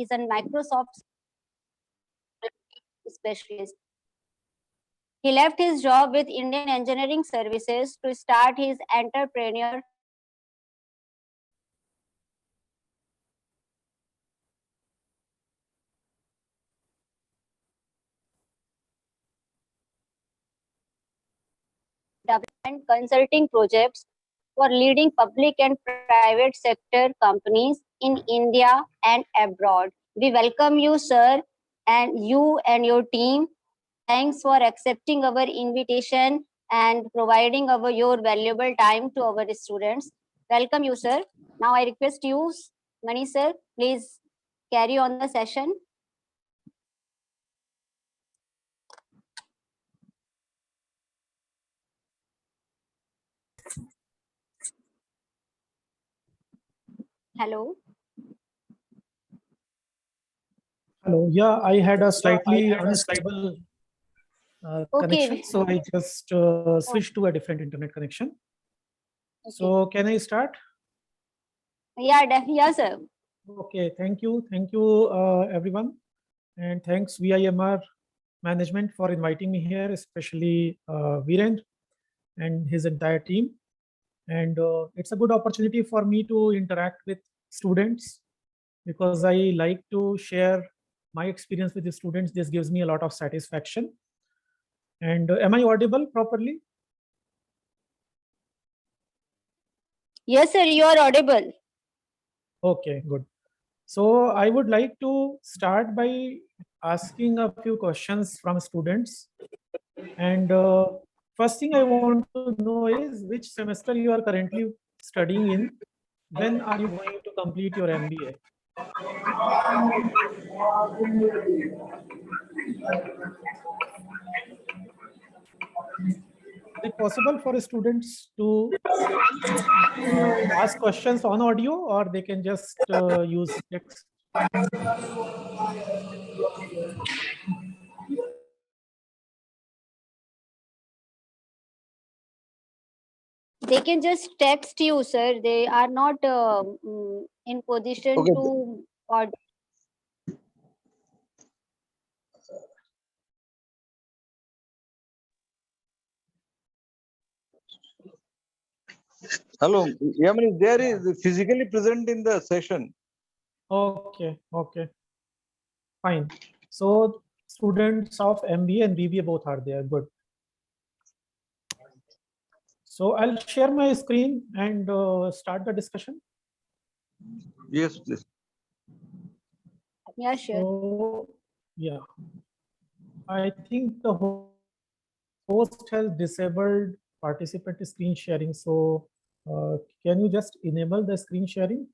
is a Microsoft specialist. He left his job with Indian Engineering Services to start his entrepreneur development consulting projects for leading public and private sector companies in India and abroad. We welcome you, sir, and you and your team. Thanks for accepting our invitation and providing your valuable time to our students. Welcome you, sir. Now I request you, Mani sir, please carry on the session. Hello. Hello. Yeah, I had a slightly unstable connection, so I just switched to a different internet connection. Okay. So can I start? Yeah, yeah, sir. Okay, thank you everyone, and thanks VIMR management for inviting me here, especially Virendra and his entire team. And it's a good opportunity for me to interact with students because I like to share my experience with the students. This gives me a lot of satisfaction. And am I audible properly? Yes, sir, you are audible. Okay, good. So I would like to start by asking a few questions from students. And first thing I want to know is which semester you are currently studying in? When are you going to complete your MBA? Is it possible for students to ask questions on audio, or they can just use text? They can just text you, sir. They are not in position to or Hello, Yamini, there is physically present in the session. Okay, okay, fine. So students of MBA and BBA both are there. Good. So I'll share my screen and start the discussion. Yes, please. yeah, sure. So yeah, I think the host has disabled participant screen sharing. So can you just enable the screen sharing?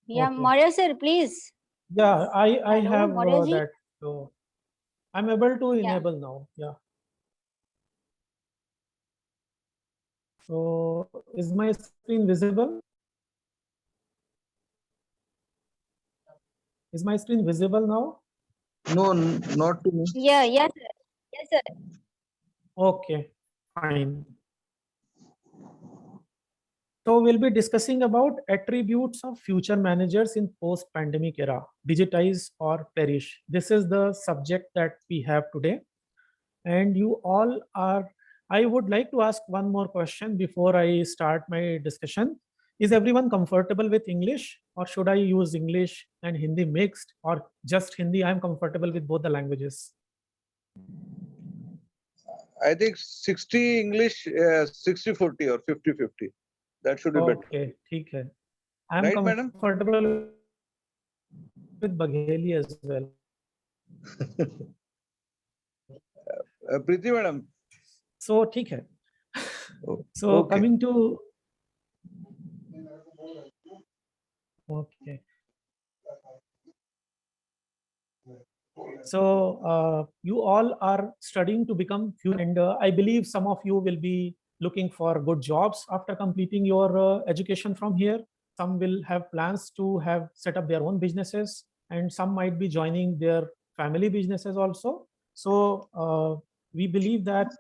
Yeah, Okay. Maurya sir, please. Yeah, I Hello, have Maurya ji? that. So I'm able to Yeah. enable now. Yeah. So is my screen visible? Is my screen visible now? No, not to me. Yeah, yes, sir. Yes, sir. Okay, fine. So we'll be discussing about attributes of future managers in post-pandemic era, digitize or perish. This is the subject that we have today. And you all are, I would like to ask one more question before I start my discussion. Is everyone comfortable with English, or should I use English and Hindi mixed, or just Hindi? I'm comfortable with both the languages. I think 60 English, 60-40 or 50-50. That should be better. Okay, ठीक है. I'm Right, madam? comfortable with Bagheli as well. Preeti madam. So ठीक है. So Okay. coming to okay. So you all are studying to become few, and I believe some of you will be looking for good jobs after completing your education from here. Some will have plans to have set up their own businesses, and some might be joining their family businesses also. So we believe that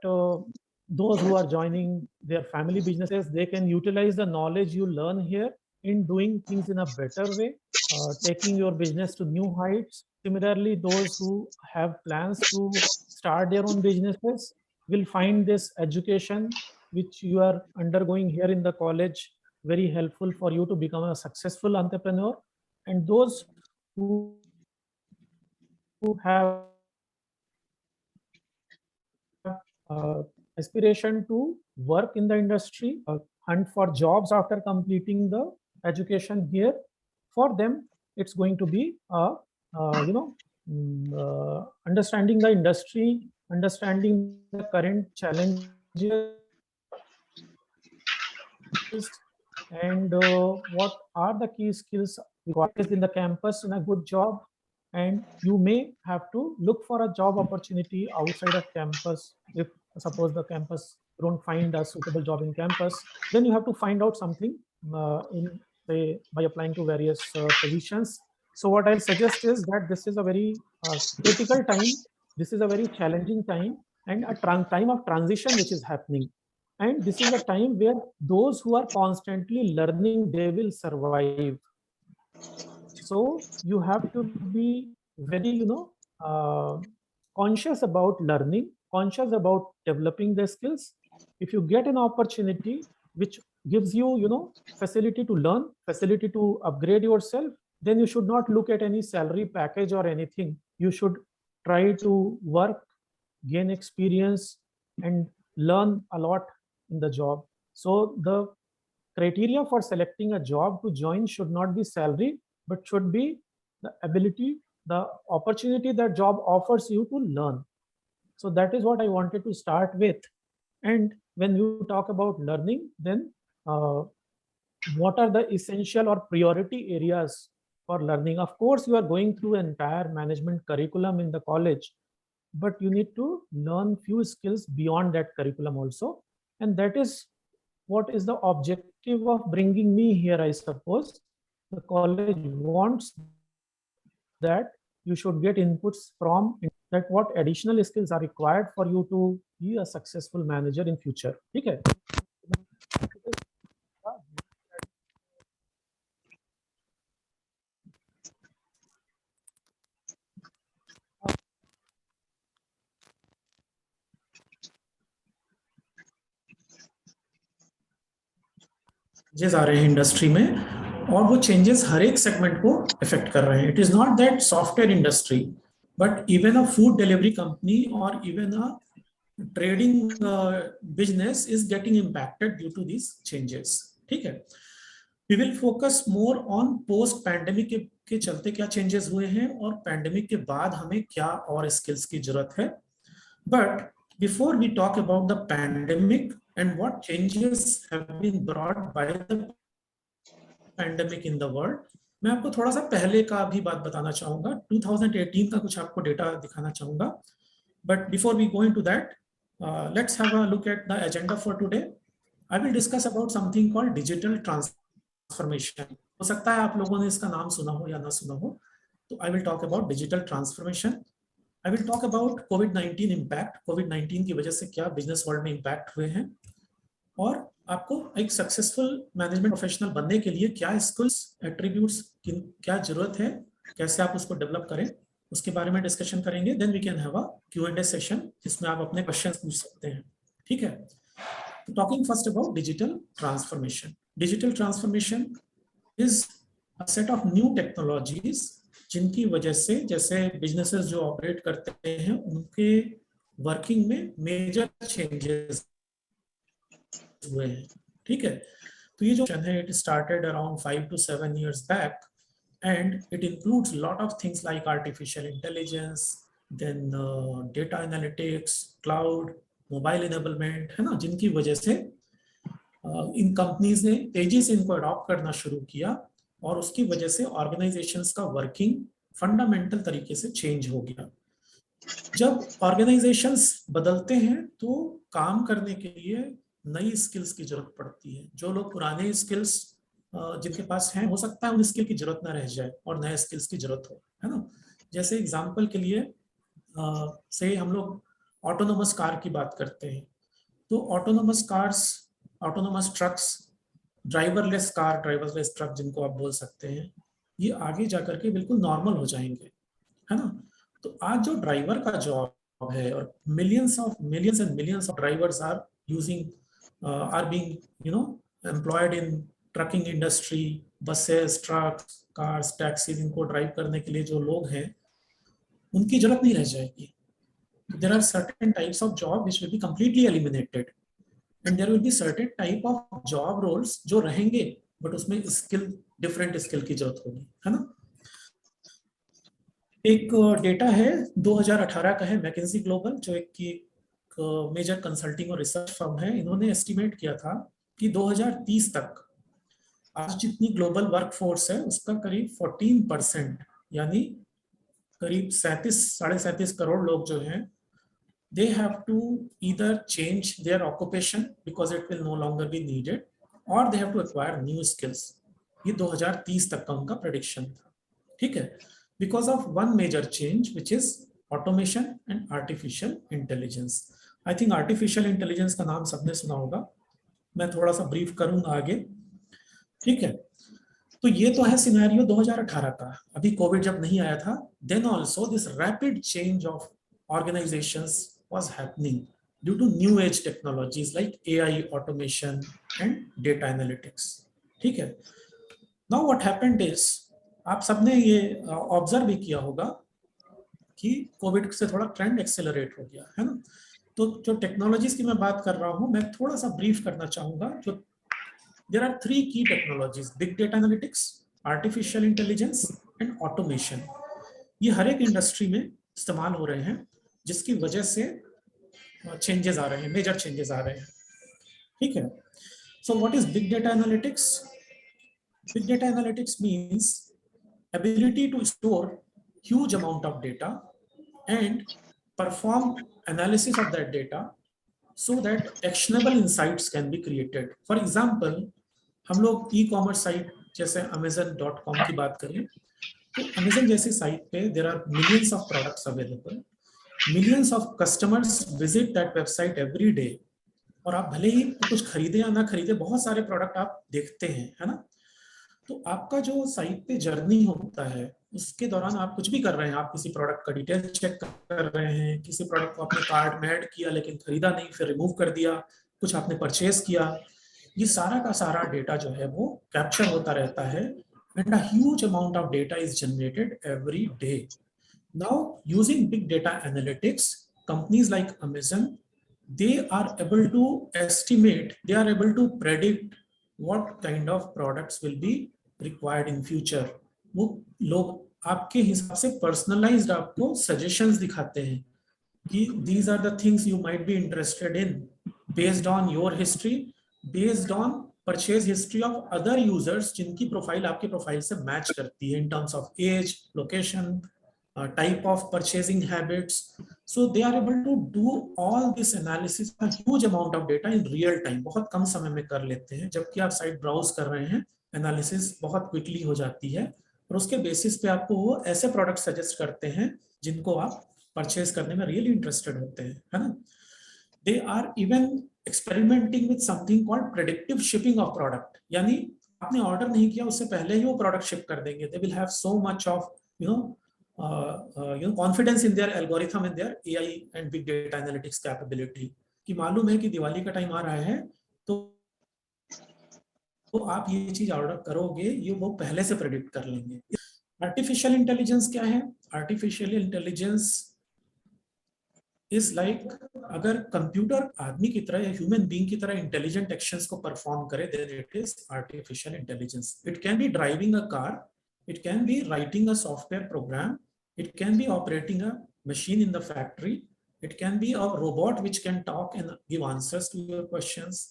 those who are joining their family businesses, they can utilize the knowledge you learn here in doing things in a better way, taking your business to new heights. Similarly, those who have plans to start their own businesses will find this education which you are undergoing here in the college very helpful for you to become a successful entrepreneur. And those who have aspiration to work in the industry, hunt for jobs after completing the education here, for them it's going to be understanding the industry, understanding the current challenges, and what are the key skills required in the campus in a good job. And you may have to look for a job opportunity outside of campus. If suppose the campus don't find a suitable job in campus, then you have to find out something in, say, by applying to various positions. So what I'll suggest is that this is a very critical time. This is a very challenging time, and a time of transition which is happening. And this is a time where those who are constantly learning, they will survive. So you have to be very, conscious about learning, conscious about developing the skills. If you get an opportunity which gives you, facility to learn, facility to upgrade yourself, then you should not look at any salary package or anything. You should try to work, gain experience, and learn a lot in the job. So the criteria for selecting a job to join should not be salary, but should be the ability, the opportunity that job offers you to learn. So that is what I wanted to start with. And when you talk about learning, then what are the essential or priority areas for learning? Of course, you are going through an entire management curriculum in the college, but you need to learn few skills beyond that curriculum also. And that is what is the objective of bringing me here, I suppose. The college wants that you should get inputs from that what additional skills are required for you to be a successful manager in future. Okay. Changes आ रहे हैं industry में, और वो changes हर एक segment को effect कर रहे हैं. It is not that software industry, but even a food delivery company और even a trading business is getting impacted due to this changes. ठीक है. We will focus more on post pandemic के चलते क्या changes हुए हैं और pandemic के बाद हमें क्या और स्किल्स की जरूरत है. But before we talk about the pandemic and what changes have been brought by the pandemic in the world, मैं आपको थोड़ा सा पहले का भी बात बताना चाहूंगा. 2018 का कुछ आपको डेटा दिखाना चाहूंगा. But before we go into that, let's have a look at the agenda for today. I will discuss about something called digital transformation. हो सकता है आप लोगों ने इसका नाम सुना हो या ना सुना हो. तो I will talk about digital transformation. I will talk about COVID-19 impact. COVID-19 की वजह से क्या बिजनेस वर्ल्ड में इम्पैक्ट हुए हैं, और आपको एक सक्सेसफुल मैनेजमेंट प्रोफेशनल बनने के लिए क्या स्किल्स, एट्रीब्यूट्स की क्या जरूरत है, कैसे आप उसको डेवलप करें, उसके बारे में डिस्कशन करेंगे. Then we can have a Q&A session जिसमें आप अपने क्वेश्चंस पूछ सकते हैं. ठीक है. Talking first about digital transformation. Digital transformation is a set of new technologies जिनकी वजह से जैसे बिजनेसेस जो ऑपरेट करते हैं उनके वर्किंग में मेजर चेंजेस हुए हैं. ठीक है. तो ये जो है it started around 5 to 7 years back, and it includes lot of things like artificial intelligence, then data analytics, cloud, mobile enablement, है ना, जिनकी वजह से इन कंपनीज ने तेजी से इनको अडॉप्ट करना शुरू किया, और उसकी वजह से ऑर्गेनाइजेशंस का वर्किंग फंडामेंटल तरीके से चेंज हो गया. जब ऑर्गेनाइजेशंस बदलते हैं तो काम करने के लिए नई स्किल्स की जरूरत पड़ती है. जो लोग पुराने स्किल्स जिनके पास हैं, हो सकता है उन स्किल की जरूरत ना रह जाए और नए स्किल्स की जरूरत हो, है ना. जैसे एग्जांपल के लिए से हम लोग ऑटोनोमस कार की बात करते हैं, तो autonomous cars, autonomous trucks driverless car, driverless truck जिनको आप बोल सकते हैं, ये आगे जाकर के बिल्कुल नॉर्मल हो जाएंगे, है ना। तो आज जो ड्राइवर का जॉब है, और millions and millions of drivers are using are being employed in trucking industry, buses, trucks, cars, taxis, इनको ड्राइव करने के लिए जो लोग हैं उनकी जरूरत नहीं रह जाएगी. There are certain types of job which will be completely eliminated, and there will be certain type of job roles जो रहेंगे, but उसमें स्किल, डिफरेंट स्किल की जरूरत होगी, है ना. एक डेटा है 2018 का है, मैकेंजी ग्लोबल, जो एक मेजर कंसल्टिंग और रिसर्च फर्म है. इन्होंने एस्टिमेट किया था कि 2030 तक आज जितनी ग्लोबल वर्कफोर्स है उसका करीब 14%, यानी करीब 37-37.5 करोड़ लोग जो हैं, they have to either change their occupation because it will no longer be needed, or they have to acquire new skills. ये 2030 तक का उनका prediction था, ठीक है, because of one major change which is automation and artificial intelligence. I think artificial intelligence का नाम सबने सुना होगा, मैं थोड़ा सा ब्रीफ करूंगा आगे, ठीक है. तो ये तो है सिनेरियो 2018 का, अभी कोविड जब नहीं आया था. Then also this rapid change of organisations was happening due to new age technologies like AI, automation and data analytics, ठीक है. Now what happened is, आप सबने ये ऑब्जर्व भी किया होगा कि कोविड से थोड़ा ट्रेंड एक्सेलरेट हो गया, है ना. तो जो टेक्नोलॉजीज की मैं बात कर रहा हूँ, मैं थोड़ा सा ब्रीफ करना चाहूंगा. जो there are 3 key technologies: big data analytics, artificial intelligence and automation. ये हर एक इंडस्ट्री में इस्तेमाल हो रहे हैं, जिसकी वजह से चेंजेस आ रहे हैं, मेजर चेंजेस आ रहे हैं, ठीक है. So what is big data analytics? Big data analytics means ability to store huge amount of data and perform analysis of that data so that actionable insights can be created. For example, हम लोग e-commerce site जैसे amazon.com की बात करें, तो Amazon जैसी site पे there are millions of products available, millions of customers visit that website every day, और आप भले ही कुछ खरीदे या ना खरीदे, बहुत सारे प्रोडक्ट आप देखते हैं, है ना. तो आपका जो साइट पे जर्नी होता है, उसके दौरान आप कुछ भी कर रहे हैं, आप किसी प्रोडक्ट का डिटेल चेक कर रहे हैं, किसी प्रोडक्ट को आपने कार्ट में ऐड किया लेकिन खरीदा नहीं, फिर रिमूव कर दिया, कुछ आपने परचेज किया, ये सारा का सारा डेटा जो है वो कैप्चर होता रहता है, and a huge amount of data is generated every day. Now, using big data analytics, companies like Amazon, they are able to estimate, they are able to predict what kind of products will be required in future. वो लोग आपके हिसाब से personalized आपको suggestions दिखाते हैं कि these are the things you might be interested in based on your history, based on purchase history of other users जिनकी प्रोफाइल आपके प्रोफाइल से मैच करती है in terms of age, location, type of purchasing habits. So they are able to do all this analysis, a huge amount of data in real time, बहुत कम समय में कर लेते हैं. जबकि आप साइट ब्राउज कर रहे हैं, एनालिसिस बहुत क्विकली हो जाती है, और उसके बेसिस पे आपको वो ऐसे प्रोडक्ट सजेस्ट करते हैं जिनको आप परचेज करने में रियली इंटरेस्टेड होते हैं, है ना. They are even experimenting with something called predictive shipping of product, यानी आपने ऑर्डर नहीं किया उससे पहले ही वो प्रोडक्ट शिप कर देंगे. They will have so much of confidence in their algorithm and their AI and big data analytics capability, कि मालूम है कि दिवाली का टाइम आ रहा है, तो आप ये चीज ऑर्डर करोगे, ये वो पहले से प्रेडिक्ट कर लेंगे. आर्टिफिशियल इंटेलिजेंस क्या है? आर्टिफिशियल इंटेलिजेंस इज लाइक, अगर कंप्यूटर आदमी की तरह या ह्यूमन बीइंग की तरह इंटेलिजेंट एक्शंस को परफॉर्म करे, then it is artificial intelligence. It can be driving a car, it can be writing a software program, it can be operating a machine in the factory, it can be a robot which can talk and give answers to your questions.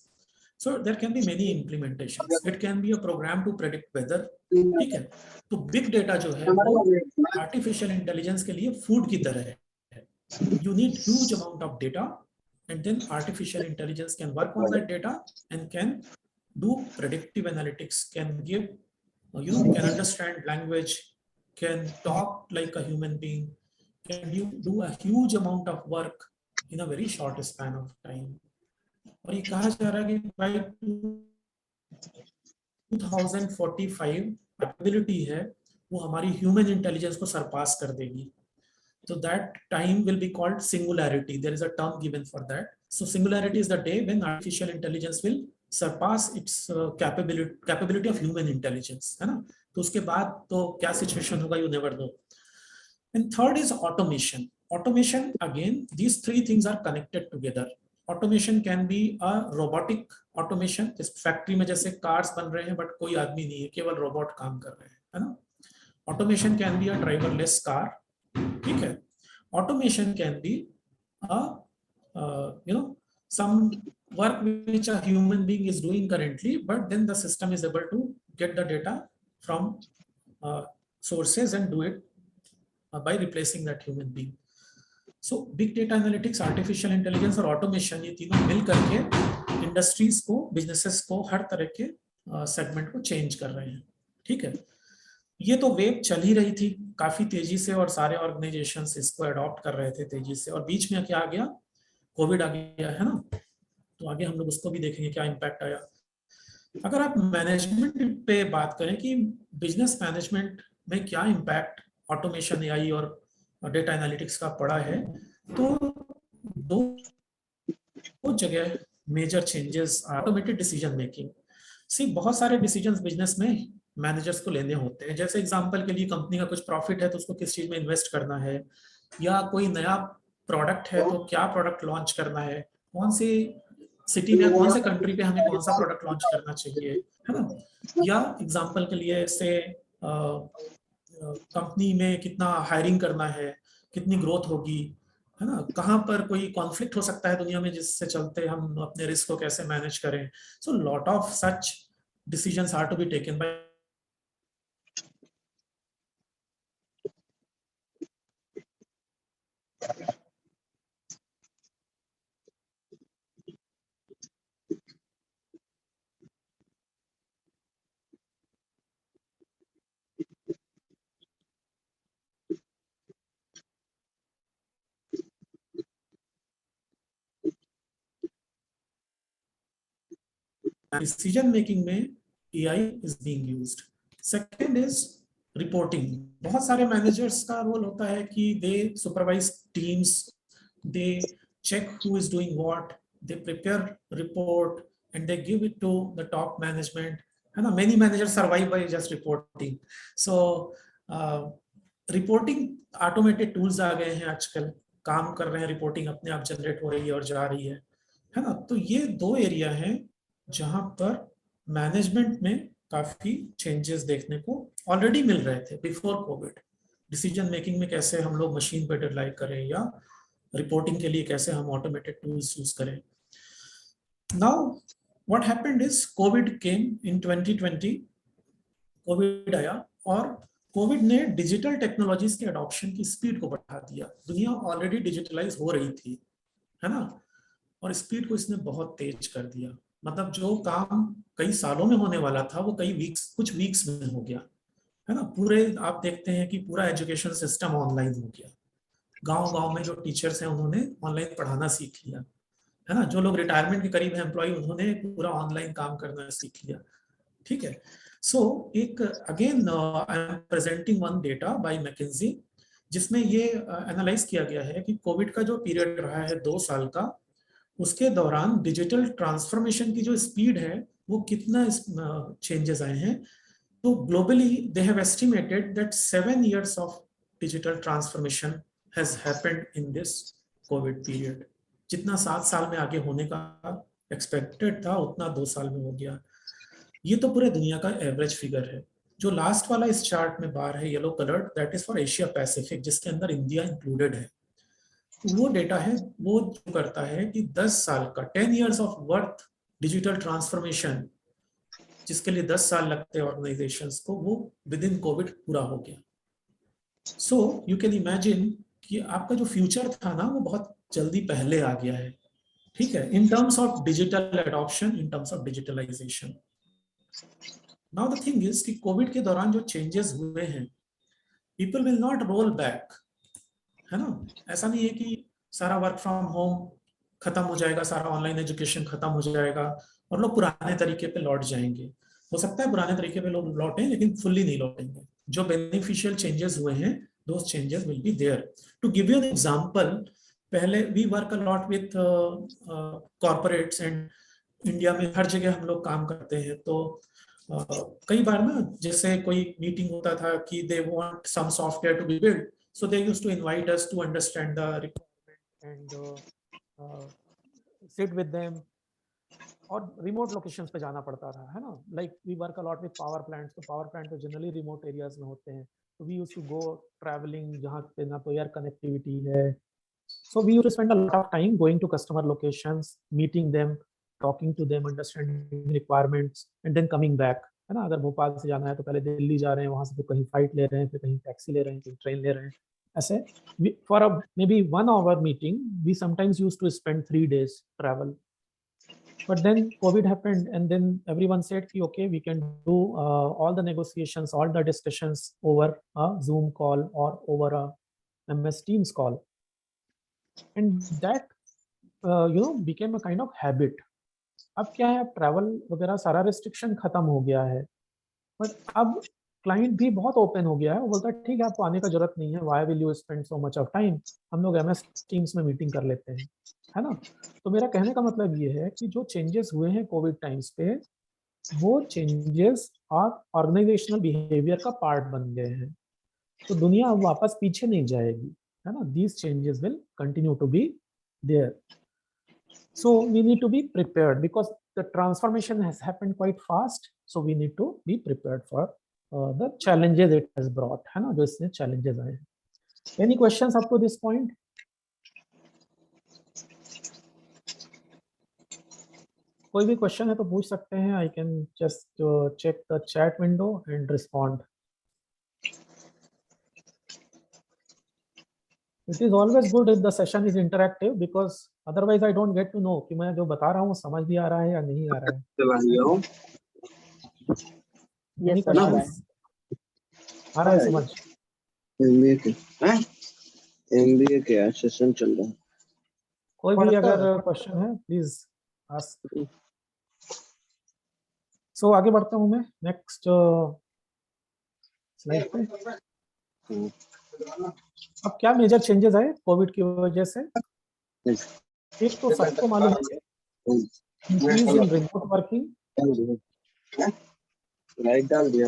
So there can be many implementations. It can be a program to predict weather, ठीक है. तो big data जो है वो artificial intelligence के लिए food की तरह है. You need huge amount of data, and then artificial intelligence can work on that data and can do predictive analytics, can give, can understand language, can talk like a human being, can do a huge amount of work in a very short span of time. और ये कहा जा रहा है कि by 2045 ability है वो हमारी ह्यूमन इंटेलिजेंस को सरपास कर देगी. So that time will be called singularity. There is a term given for that. So singularity is the day when artificial intelligence will surpass its capability of human intelligence, है ना. तो उसके बाद तो क्या situation होगा, you never know. And third is automation. Automation, again, these three things are connected together. Automation can be a robotic automation. इस factory में जैसे कार्स बन रहे हैं बट कोई आदमी नहीं है, केवल रोबोट काम कर रहे हैं, है ना. Automation can be a driverless car. ठीक है. Automation can be some work which a human being is doing currently, but then the system is able to get the data from sources and do it by replacing that human being. So big data analytics, artificial intelligence और automation, ये तीनों मिल करके industries को, businesses को, हर तरह के segment को change कर रहे हैं. ठीक है. ये तो वेव चल ही रही थी काफी तेजी से और सारे ऑर्गेनाइजेशंस इसको अडॉप्ट कर रहे थे तेजी से, और बीच में क्या आ गया, कोविड आ गया, है ना. तो आगे हम लोग उसको भी देखेंगे क्या इम्पैक्ट आया. अगर आप मैनेजमेंट पे बात करें कि बिजनेस मैनेजमेंट में क्या इम्पैक्ट ऑटोमेशन, एआई और डेटा एनालिटिक्स का पड़ा है, तो दो जगह major changes. Automated decision making. See बहुत सारे डिसीजंस बिजनेस में मैनेजर्स को लेने होते हैं. जैसे एग्जांपल के लिए कंपनी का कुछ प्रॉफिट है तो उसको किस चीज में इन्वेस्ट करना है, या कोई नया प्रोडक्ट है तो क्या प्रोडक्ट लॉन्च करना है, कौन सी सिटी में, कौन से कंट्री पे हमें कौन सा प्रोडक्ट लॉन्च करना चाहिए, है ना. या एग्जांपल के लिए से कंपनी में कितना हायरिंग करना है, कितनी ग्रोथ होगी, है ना. कहाँ पर कोई कॉन्फ्लिक्ट हो सकता है दुनिया में जिससे चलते हम अपने रिस्क को कैसे मैनेज करें. So lot of such decisions are to be taken by decision making में AI is being used. Second is reporting. बहुत सारे मैनेजर्स का रोल होता है कि they supervise teams, they check who is doing what, they prepare report and they give it to the top management, है ना. Many managers survive by just reporting. So reporting automated tools आ गए हैं आजकल, काम कर रहे हैं, रिपोर्टिंग अपने आप जनरेट हो रही है और जा रही है ना. तो ये दो एरिया हैं जहां पर मैनेजमेंट में काफी चेंजेस देखने को ऑलरेडी मिल रहे थे बिफोर कोविड. डिसीजन मेकिंग में कैसे हम लोग मशीन पे रिलाई करें, या रिपोर्टिंग के लिए कैसे हम ऑटोमेटेड टूल्स यूज करें. Now what happened is Covid came in 2020. Covid आया और कोविड ने डिजिटल टेक्नोलॉजीज के अडॉप्शन की स्पीड को बढ़ा दिया. दुनिया ऑलरेडी डिजिटलाइज हो रही थी, है ना, और स्पीड को इसने बहुत तेज कर दिया. मतलब जो काम कई सालों में होने वाला था वो कुछ वीक्स में हो गया, है ना. पूरे आप देखते हैं कि पूरा एजुकेशन सिस्टम ऑनलाइन हो गया. गांव-गांव में जो टीचर्स हैं उन्होंने ऑनलाइन पढ़ाना सीख लिया, है ना. जो लोग रिटायरमेंट के करीब हैं एम्प्लॉय, उन्होंने पूरा ऑनलाइन काम करना सीख लिया. ठीक है. सो एक again I am presenting one data by McKinsey, जिसमें ये एनालाइज किया गया है कि कोविड का जो पीरियड रहा है 2 साल का, उसके दौरान डिजिटल ट्रांसफॉर्मेशन की जो स्पीड है वो कितना चेंजेस आए हैं. तो globally they have estimated that 7 years of digital transformation has happened in this Covid period. जितना 7 साल में आगे होने का एक्सपेक्टेड था उतना 2 साल में हो गया. ये तो पूरे दुनिया का एवरेज फिगर है. जो लास्ट वाला इस चार्ट में बार है yellow coloured, that is for Asia Pacific, जिसके अंदर इंडिया इंक्लूडेड है. वो डेटा है वो जो करता है कि 10 साल का 10 years of worth digital transformation, जिसके लिए 10 साल लगते हैं ऑर्गेनाइजेशंस को, वो विद इन कोविड पूरा हो गया. सो यू कैन इमेजिन कि आपका जो फ्यूचर था ना वो बहुत जल्दी पहले आ गया है. ठीक है. In terms of digital adoption, in terms of digitalisation. Now the thing is कि कोविड के दौरान जो चेंजेस हुए हैं, people will not roll back, है ना. ऐसा नहीं है कि सारा वर्क फ्रॉम होम खत्म हो जाएगा, सारा ऑनलाइन एजुकेशन खत्म हो जाएगा और लोग पुराने तरीके पे लौट जाएंगे. हो सकता है पुराने तरीके पे लोग लौटें, लेकिन फुल्ली नहीं लौटेंगे। जो बेनिफिशियल चेंजेस हुए हैं, those changes will be there. To give you an example, पहले we work a lot with corporates, and India में हर जगह हम लोग काम करते हैं। तो कई बार ना, जैसे कोई मीटिंग होता था कि they want some software to be build, so they used to invite us to understand the requirement and sit with them, और रिमोट लोकेशंस पे जाना पड़ता था, है ना। Like we work a lot with power plants, तो power plant तो generally remote areas में होते हैं। तो we used to go travelling, जहाँ पे ना तो एयर कनेक्टिविटी है। So we used to spend a lot of time going to customer locations, meeting them, talking to them, understanding requirements, and then coming back. है ना, अगर भोपाल से जाना है तो पहले दिल्ली जा रहे हैं, वहां से फिर कहीं फ्लाइट ले रहे हैं, फिर कहीं टैक्सी ले रहे हैं, कहीं ट्रेन ले रहे हैं, ऐसे। For a maybe 1 hour meeting, we sometimes used to spend 3 days travel. But then COVID happened, and then everyone said, okay, we can do all the negotiations, all the discussions over a Zoom call or over a MS Teams call. And that became a kind of habit. अब क्या है, अब travel वगैरह सारा restriction खत्म हो गया है, बट अब क्लाइंट भी बहुत ओपन हो गया है। वो बोलता है ठीक है, आपको आने का जरूरत नहीं है, why will you spend so much of time, हम लोग MS टीम्स में मीटिंग कर लेते हैं, है ना। तो मेरा कहने का मतलब ये है कि जो चेंजेस हुए हैं कोविड टाइम्स पे, वो चेंजेस ऑर्गेनाइजेशनल बिहेवियर का पार्ट बन गए हैं। तो दुनिया अब वापस पीछे नहीं जाएगी, है ना। These changes will continue to be there. So we need to be prepared because the transformation has happened quite fast. So we need to be prepared for the challenges it has brought, है ना, जो इसमें challenges आए हैं. Any questions up to this point? कोई भी question है तो पूछ सकते हैं. I can just check the chat window and respond. It is always good if the session is interactive because otherwise I don't get to know कि मैं जो बता रहा हूँ समझ भी आ रहा है या नहीं आ रहा है. Any questions? आ रहा है समझ? MBA के सेशन चल रहा है. कोई भी अगर क्वेश्चन है प्लीज आस्क. सो आगे बढ़ता हूँ मैं नेक्स्ट स्लाइड पे. अब क्या मेजर चेंजेस आए कोविड की वजह से? एक तो सबको मालूम है increase in remote working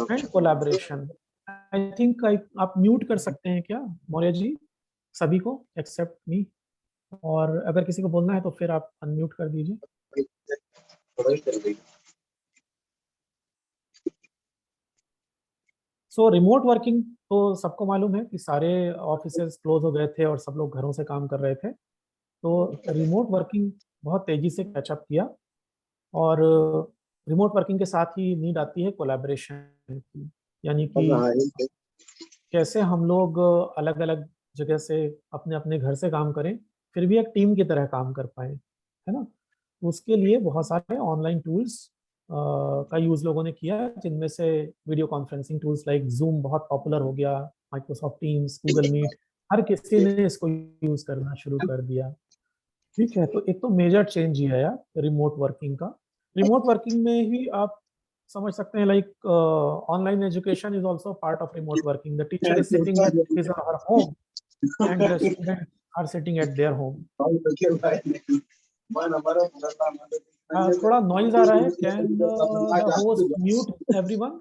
and collaboration. I think आप म्यूट कर सकते हैं क्या मौर्य जी, सभी को एक्सेप्ट मी, और अगर किसी को बोलना है तो फिर आप अनम्यूट कर दीजिए. सो रिमोट वर्किंग तो सबको मालूम है कि सारे ऑफिसेज क्लोज हो गए थे और सब लोग घरों से काम कर रहे थे. तो रिमोट वर्किंग बहुत तेजी से कैचअप किया, और रिमोट वर्किंग के साथ ही नीड आती है कोलैबोरेशन की, यानी कि कैसे हम लोग अलग अलग जगह से अपने अपने घर से काम करें फिर भी एक टीम की तरह काम कर पाए, है ना. उसके लिए बहुत सारे ऑनलाइन टूल्स का यूज़ लोगों ने किया, जिनमें से video conferencing tools like zoom बहुत पॉपुलर हो गया, माइक्रोसॉफ्ट टीम्स, गूगल मीट, हर किसी ने इसको यूज़ करना शुरू कर दिया. ठीक है, तो एक तो मेजर चेंज ये है रिमोट वर्किंग का. रिमोट वर्किंग में ही आप समझ सकते हैं like online education is also part of remote working. The teacher is sitting at his or her home and the student are sitting at their home. थोड़ा नॉइज आ रहा है. Can the host mute everyone?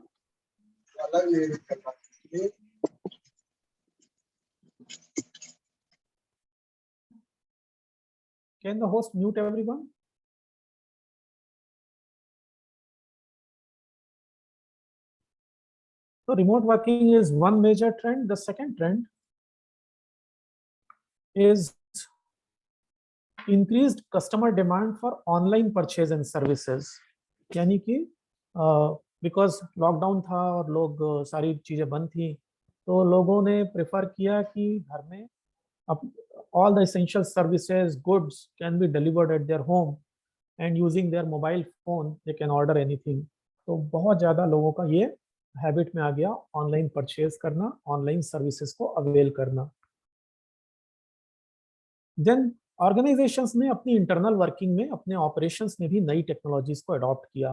Can the host mute everyone? So remote working is one major trend. The second trend is increased customer demand for online purchase and services. यानी कि because lockdown था और लोग सारी चीज़ें बंद थी, तो लोगों ने प्रेफर किया कि घर में all the essential services, goods can be delivered at their home, and using their mobile phone they can order anything. तो बहुत ज़्यादा लोगों का ये हैबिट में आ गया ऑनलाइन परचेज करना, ऑनलाइन सर्विसेज को अवेल करना. देन ऑर्गेनाइजेशंस ने अपनी इंटरनल वर्किंग में, अपने ऑपरेशंस में भी नई टेक्नोलॉजीज को अडॉप्ट किया.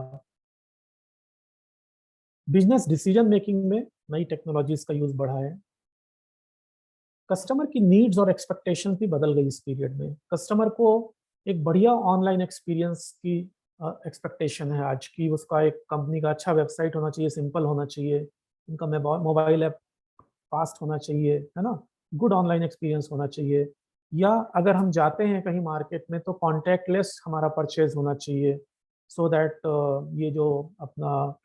बिजनेस डिसीजन मेकिंग में नई टेक्नोलॉजीज का यूज बढ़ा है। कस्टमर की नीड्स और एक्सपेक्टेशन भी बदल गई इस पीरियड में। कस्टमर को एक बढ़िया ऑनलाइन एक्सपीरियंस की एक्सपेक्टेशन है आज की। उसका एक कंपनी का अच्छा वेबसाइट होना चाहिए, सिंपल होना चाहिए, उनका मोबाइल ऐप फास्ट होना चाहिए, है ना, गुड ऑनलाइन एक्सपीरियंस होना चाहिए। या अगर हम जाते हैं कहीं मार्केट में तो कॉन्टैक्टलेस हमारा परचेज होना चाहिए, सो दैट ये जो अपना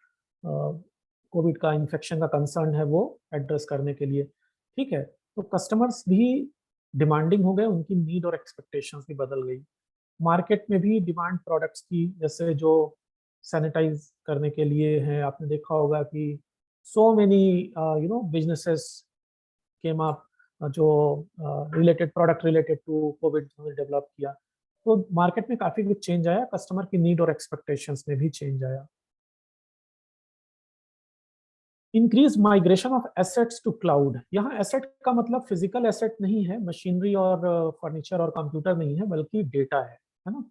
कोविड का इन्फेक्शन का कंसर्न है वो एड्रेस करने के लिए। ठीक है, तो कस्टमर्स भी डिमांडिंग हो गए, उनकी नीड और एक्सपेक्टेशंस भी बदल गई। मार्केट में भी डिमांड प्रोडक्ट्स की, जैसे जो सैनिटाइज करने के लिए है, आपने देखा होगा कि so many businesses came up जो related product related to Covid develop किया। तो मार्केट में काफी कुछ चेंज आया, कस्टमर की नीड और एक्सपेक्टेशंस में भी चेंज आया। Increase migration of assets to cloud. यहाँ एसेट का मतलब फिजिकल एसेट नहीं है, मशीनरी और फर्नीचर और कंप्यूटर नहीं है, बल्कि डेटा है ना।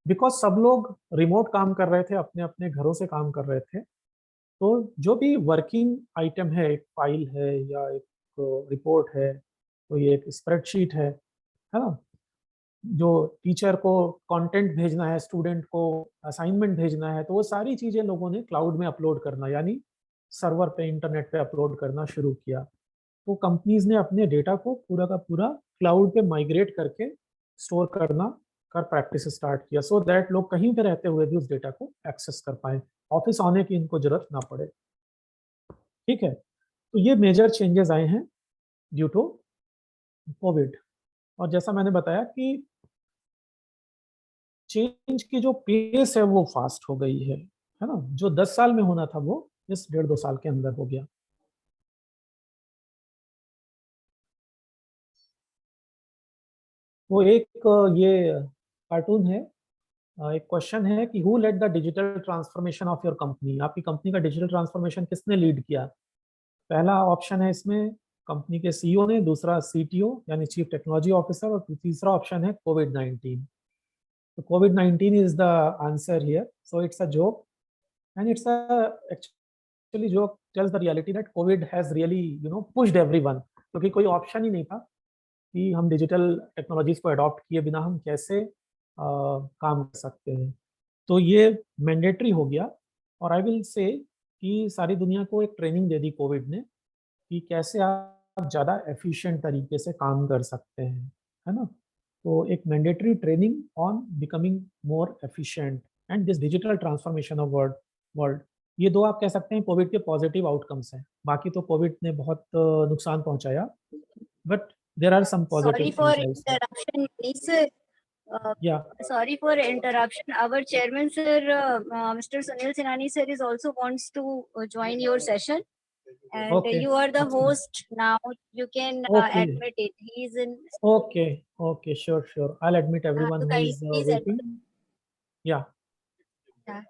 बिकॉज सब लोग रिमोट काम कर रहे थे, अपने अपने घरों से काम कर रहे थे, तो जो भी वर्किंग आइटम है, एक फाइल है या एक रिपोर्ट है, तो ये एक स्प्रेडशीट है ना, जो टीचर को कंटेंट भेजना है, स्टूडेंट को असाइनमेंट भेजना है, तो वो सारी चीजें लोगों ने क्लाउड में अपलोड करना, यानी सर्वर पे, इंटरनेट पे अपलोड करना शुरू किया। तो कंपनीज ने अपने डेटा को पूरा का पूरा क्लाउड पे माइग्रेट करके स्टोर करना कर प्रैक्टिस स्टार्ट किया, सो दैट लोग कहीं पे रहते हुए भी उस डेटा को एक्सेस कर पाए, ऑफिस आने की इनको जरूरत ना पड़े। ठीक है, तो ये मेजर चेंजेस आए हैं ड्यू टू कोविड। और जैसा मैंने बताया कि चेंज की जो पेस है वो फास्ट हो गई है ना। जो 10 साल में होना था वो इस 1.5-2 साल के अंदर हो गया। वो एक ये कार्टून है, एक क्वेश्चन है कि who led the digital transformation of your company. आपकी कंपनी का डिजिटल ट्रांसफॉर्मेशन किसने लीड किया? पहला ऑप्शन है इसमें कंपनी के सीईओ ने, दूसरा सीटीओ यानी चीफ टेक्नोलॉजी ऑफिसर, और तीसरा ऑप्शन है कोविड-19। So COVID-19 is the answer here. So it's a joke, and it's a actually joke tells the reality that COVID has really pushed everyone, क्योंकि कोई option ही नहीं था कि हम डिजिटल टेक्नोलॉजीज को अडॉप्ट किए बिना हम कैसे काम कर सकते हैं। तो ये मैंडेटरी हो गया, और आई विल से कि सारी दुनिया को एक ट्रेनिंग दे दी कोविड ने कि कैसे आप ज़्यादा एफिशिएंट तरीके से काम कर सकते हैं, है ना। तो एक mandatory training on becoming more efficient and this digital transformation of world, ये दो आप कह सकते हैं कोविड के पॉजिटिव आउटकम्स हैं। बाकी तो कोविड ने बहुत नुकसान पहुंचाया, but there are some positive Sorry for things also. interruption, sir. Yeah. Sorry for interruption. Our chairman, sir, Mr. Sunil Sinani, sir, is also wants to join your session, and Okay. you are the Okay. host now. You can Okay. admit it. He is in. Okay, sure. I'll admit everyone So who kindly is please waiting. admit. Yeah. Yeah.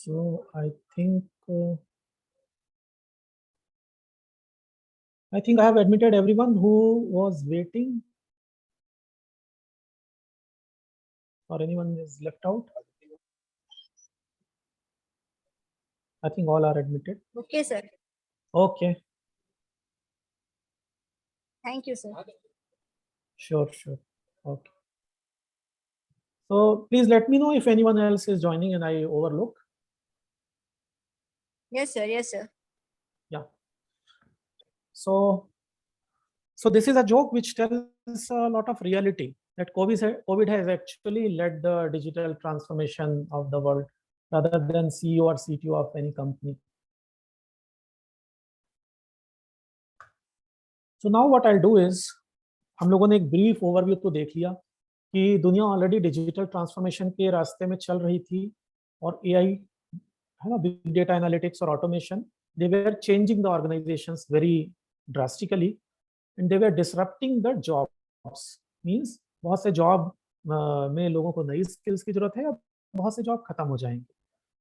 So I think I have admitted everyone who was waiting, or anyone is left out. I think all are admitted. Okay, sir. Okay, Thank you, sir. sure. Okay. So please let me know if anyone else is joining and I overlook. Yes, sir. Yes, sir. Yeah. So this is a joke which tells a lot of reality that COVID has actually led the digital transformation of the world rather than CEO or CTO of any company. So now what I'll do is, हम लोगों ने एक brief overview तो देख लिया कि दुनिया already digital transformation के रास्ते में चल रही थी, और एआई, है ना, बिग डेटा एनालिटिक्स और automation, they were changing the organisations very drastically, and they were disrupting the jobs. Means बहुत से जॉब में लोगों को नई स्किल्स की जरूरत है, या बहुत से जॉब खत्म हो जाएंगे।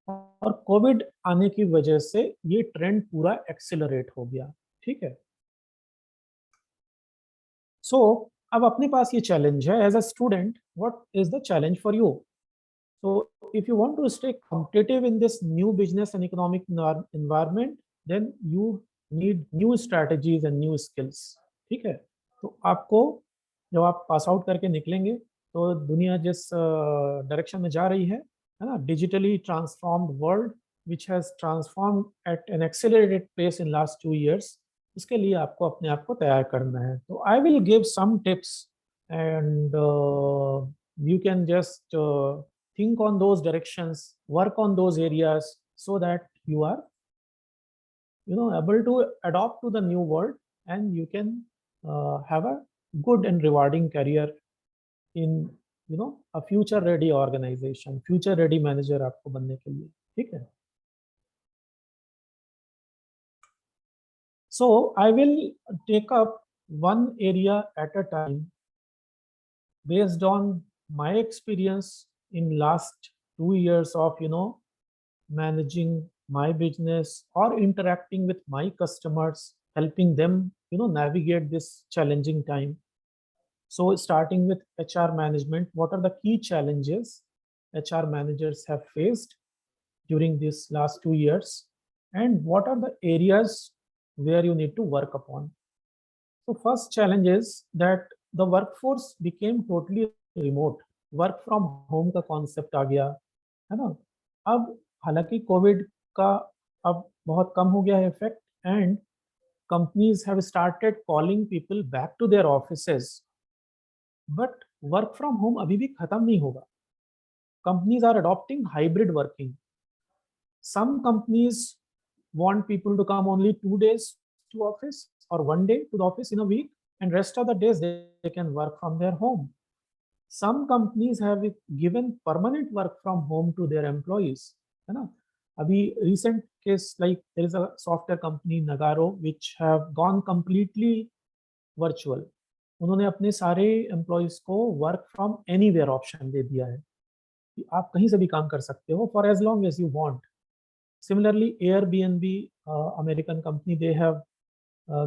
और कोविड आने की वजह से ये ट्रेंड पूरा एक्सेलरेट हो गया। ठीक है, सो अब अपने पास ये चैलेंज है as a student, what is the challenge for you? So if you want to stay competitive in this new business and economic environment, then you need new strategies and new skills. ठीक है, तो आपको जब आप pass out करके निकलेंगे तो दुनिया जिस डायरेक्शन में जा रही है ना, digitally transformed world which has transformed at an accelerated pace in last 2 years, उसके लिए आपको अपने आप को तैयार करना है। तो I will give some tips and you can just think on those directions, work on those areas, so that you are able to adopt to the new world, and you can have a good and rewarding career in a future ready organization, future ready manager आपको बनने के लिए। ठीक है, so I will take up one area at a time based on my experience in last 2 years of managing my business or interacting with my customers, helping them navigate this challenging time. So starting with HR management, what are the key challenges HR managers have faced during these last 2 years, and what are the areas where you need to work upon? So first challenge is that the workforce became totally remote. Work from home का concept आ गया है ना। अब हालांकि Covid का अब बहुत कम हो गया है effect, and companies have started calling people back to their offices, but work from home अभी भी खत्म नहीं होगा। Companies are adopting hybrid working. Some companies want people to come only 2 days to office or 1 day to the office in a week, and rest of the days they can work from their home. Some companies have given permanent work from home to their employees, है ना। अभी recent case, like there is a software company Nagarro which have gone completely virtual. उन्होंने अपने सारे employees को work from anywhere option दे दिया है कि आप कहीं से भी काम कर सकते हो for as long as you want. Similarly, Airbnb, American company, they have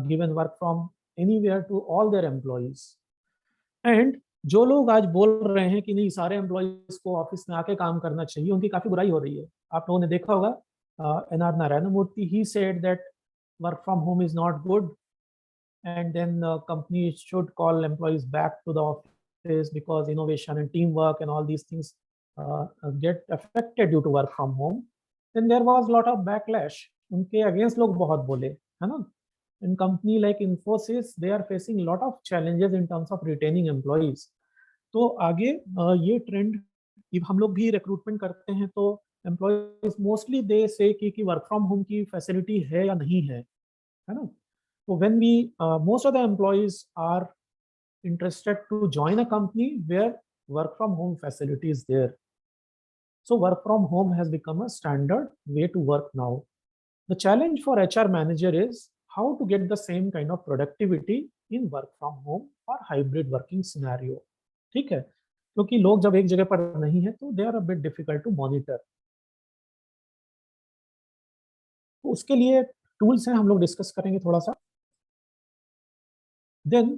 given work from anywhere to all their employees. And जो लोग आज बोल रहे हैं कि नहीं सारे एम्प्लॉयज को ऑफिस में आके काम करना चाहिए, उनकी काफी बुराई हो रही है। आप लोगों ने देखा होगा NR Narayana Murthy, he said that work from home is not good, and then companies should call employees back to the office because innovation and teamwork and all these things get affected due to work from home. Then there was lot of backlash. उनके against लोग बहुत बोले, है ना। In company like Infosys, they are facing lot of challenges in terms of retaining employees. तो आगे ये trend, हम लोग भी रिक्रूटमेंट करते हैं तो एम्प्लॉयज मोस्टली दे से कि वर्क फ्रॉम होम की फैसिलिटी है या नहीं है ना। तो when we most of the employees are interested to join a company where work from home facility is there. So work from home has become a standard way to work now. The challenge for HR manager is how to get the same kind of productivity in work from home or hybrid working scenario. ठीक है, क्योंकि लोग जब एक जगह पर नहीं है तो they are a bit difficult to monitor. तो उसके लिए टूल्स हैं, हम लोग डिस्कस करेंगे थोड़ा सा. Then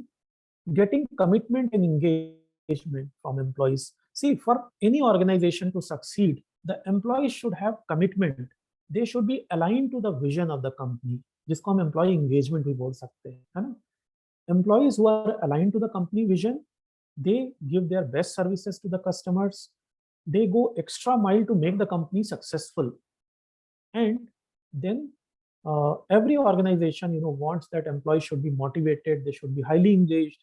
getting commitment and engagement from employees. See, for any organization to succeed, the employees should have commitment. They should be aligned to the vision of the company, जिसको हम employee engagement भी बोल सकते हैं, है ना। Employees who are aligned to the company vision, they give their best services to the customers. They go extra mile to make the company successful. And then every organization, wants that employees should be motivated, they should be highly engaged.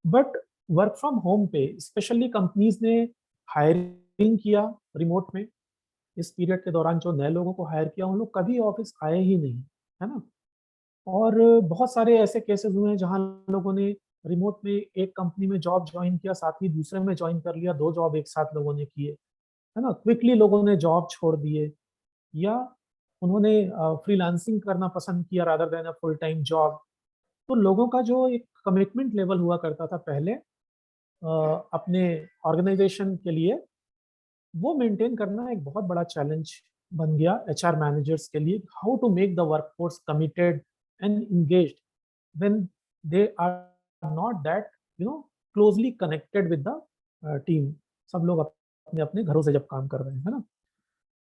But work from home पे specially companies ने hiring किया remote में। इस period के दौरान जो नए लोगों को हायर किया उन लोग कभी ऑफिस आए ही नहीं, है ना। और बहुत सारे ऐसे केसेस हुए हैं जहां लोगों ने रिमोट में एक कंपनी में जॉब ज्वाइन किया, साथ ही दूसरे में ज्वाइन कर लिया, 2 जॉब एक साथ लोगों ने किए, है ना। क्विकली लोगों ने जॉब छोड़ दिए या उन्होंने फ्रीलांसिंग करना पसंद किया rather than a full time job. तो लोगों का जो एक कमिटमेंट लेवल हुआ करता था पहले, अपने ऑर्गेनाइजेशन के लिए, वो मेंटेन करना एक बहुत बड़ा चैलेंज बन गया एचआर मैनेजर्स के लिए। How to make the workforce committed and engaged when they are not that closely connected with the team। सब लोग अपने अपने घरों से जब काम कर रहे हैं, है ना।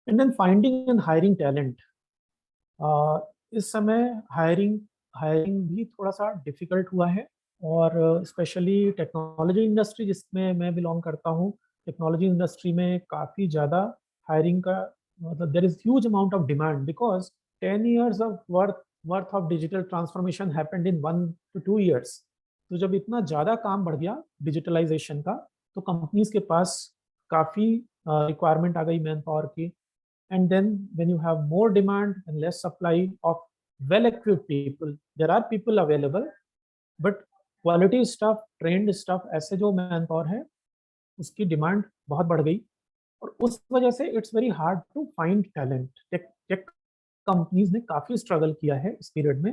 And then finding and hiring talent. इस समय हायरिंग हायरिंग भी थोड़ा सा डिफिकल्ट हुआ है, और स्पेशली टेक्नोलॉजी इंडस्ट्री जिसमें मैं बिलोंग करता हूँ, टेक्नोलॉजी इंडस्ट्री में काफ़ी ज़्यादा हायरिंग का मतलब there is huge amount of demand, because 10 years of worth of digital transformation happened in 1 to 2 years। तो जब इतना ज़्यादा काम बढ़ गया डिजिटलाइजेशन का, तो कंपनीज के पास काफ़ी रिक्वायरमेंट आ गई मैन पावर की। And then when you have more demand and less supply of well equipped people, there are people available, but quality stuff, trained stuff, ऐसे जो मैन पावर है उसकी डिमांड बहुत बढ़ गई, और उस वजह से it's very hard to find talent. Tech companies ने काफ़ी स्ट्रगल किया है इस पीरियड में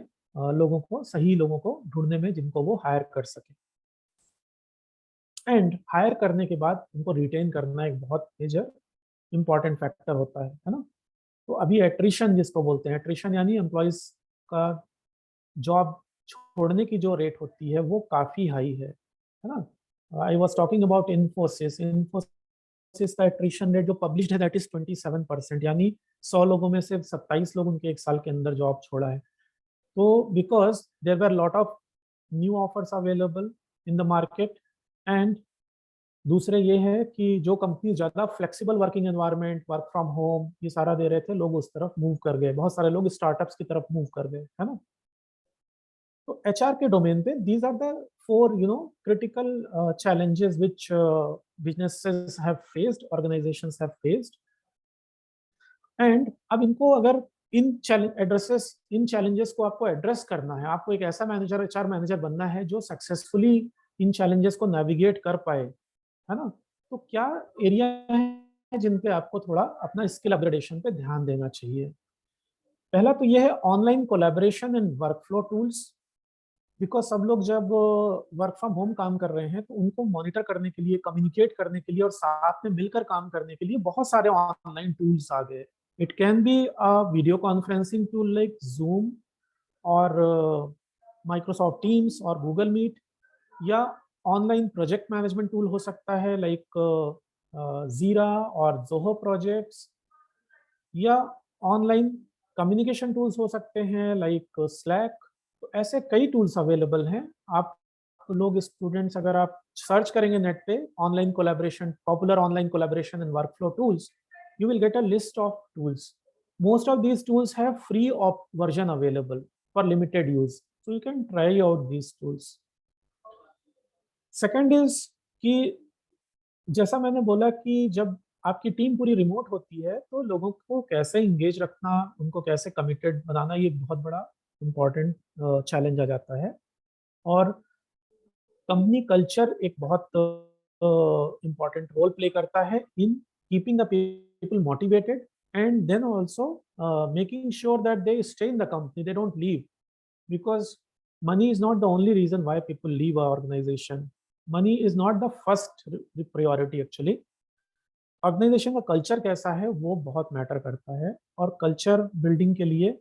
लोगों को, सही लोगों को ढूंढने में जिनको वो हायर कर सके। एंड हायर करने के बाद उनको रिटेन करना एक बहुत मेजर इंपॉर्टेंट फैक्टर होता है ना। तो अभी एट्रिशन जिसको बोलते हैं, एट्रिशन यानी एम्प्लॉयज का जॉब छोड़ने की जो रेट होती है वो काफ़ी हाई है ना। I was talking about Infosys का एट्रिशन रेट जो पब्लिश्ड है दैट इज 27%, यानी 100 लोगों में सिर्फ 27 लोग उनके 1 साल के अंदर जॉब छोड़ा है। तो because there were lot of new offers available in the market, and दूसरे ये है कि जो कंपनी ज़्यादा flexible working environment, work from home, ये सारा दे रहे थे, लोग उस तरफ मूव कर गए, बहुत सारे लोग स्टार्टअप्स की तरफ मूव कर गए, है ना। तो एचआर के डोमेन पे these are the 4 critical challenges which businesses have faced, organisations have faced. And अब इनको अगर इन चैलेंजेस को आपको एड्रेस करना है, आपको एक ऐसा मैनेजर, एचआर मैनेजर बनना है जो सक्सेसफुली इन चैलेंजेस को नेविगेट कर पाए, है ना। तो क्या एरिया है जिन पे आपको थोड़ा अपना स्किल अपग्रेडेशन पे ध्यान देना चाहिए। पहला तो ये है online collaboration and workflow tools, because सब लोग जब वर्क फ्रॉम होम काम कर रहे हैं तो उनको मॉनिटर करने के लिए, कम्युनिकेट करने के लिए और साथ में मिलकर काम करने के लिए बहुत सारे ऑनलाइन टूल्स आ गए। It can be a video conferencing tool like zoom और माइक्रोसॉफ्ट टीम्स और गूगल मीट, या ऑनलाइन प्रोजेक्ट मैनेजमेंट टूल हो सकता है लाइक जीरा और जोहो प्रोजेक्ट्स, या ऑनलाइन कम्युनिकेशन टूल्स हो सकते हैं लाइक स्लैक। तो ऐसे कई टूल्स अवेलेबल हैं। आप लोग स्टूडेंट्स अगर आप सर्च करेंगे नेट पे online collaboration, popular online collaboration and workflow tools, you will get a list of tools. Most of these tools have free version available for limited use, so you can try out these tools. Second is कि जैसा मैंने बोला कि जब आपकी team पूरी remote होती है तो लोगों को कैसे इंगेज रखना, उनको कैसे कमिटेड बनाना, ये बहुत बड़ा इम्पोर्टेंट चैलेंज आ जाता है। और कंपनी कल्चर एक बहुत इम्पोर्टेंट रोल प्ले करता है in keeping the people motivated, and then also making sure that they stay in the company, they don't leave, because money is not the only reason why people leave our organization. Money is not the first priority actually. Organisation का culture कैसा है वो बहुत matter करता है, और culture building के लिए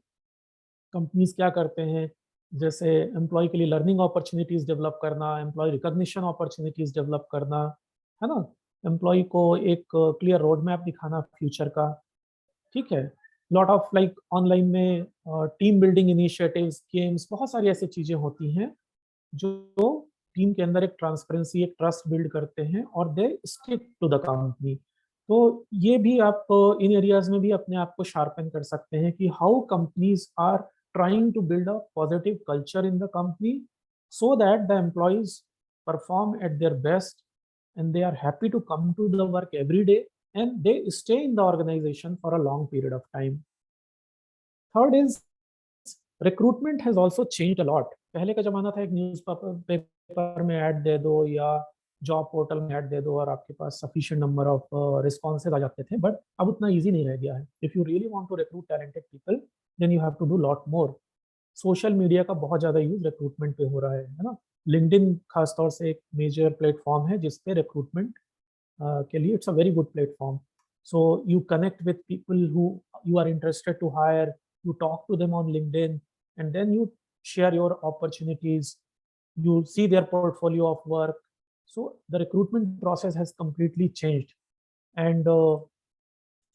कंपनीज क्या करते हैं, जैसे एम्प्लॉय के लिए लर्निंग अपॉर्चुनिटीज डेवलप करना, एम्प्लॉय रिकॉग्निशन अपॉर्चुनिटीज डेवलप करना, है ना, एम्प्लॉय को एक क्लियर रोड मैप दिखाना फ्यूचर का, ठीक है। लॉट ऑफ लाइक ऑनलाइन में टीम बिल्डिंग इनिशिएटिव्स, गेम्स, बहुत सारी ऐसी चीज़ें होती हैं जो टीम के अंदर एक ट्रांसपेरेंसी, एक ट्रस्ट बिल्ड करते हैं, और they stick to the company. तो ये भी आप इन एरियाज में भी अपने आप को शार्पन कर सकते हैं कि how companies are trying to build a positive culture in the company so that the employees perform at their best and they are happy to come to the work every day, and they stay in the organization for a long period of time. Third is recruitment has also changed a lot. पहले का जमाना था एक news paper में add दे दो या job portal में add दे दो और आपके पास सफिशिएंट नंबर ऑफ रिस्पॉन्सेज आ जाते थे, बट अब उतना ईजी नहीं रह गया है। If you really want to recruit talented people then you have to do lot more. Social media का बहुत ज़्यादा यूज रिक्रूटमेंट पे हो रहा है ना। लिंक्डइन खासतौर से एक मेजर प्लेटफॉर्म है जिसपे रिक्रूटमेंट के लिए it's a very good platform. So you connect with people who you are interested to hire, you talk to them on LinkedIn, and then you share your opportunities, you see their portfolio of work. So the recruitment process has completely changed. And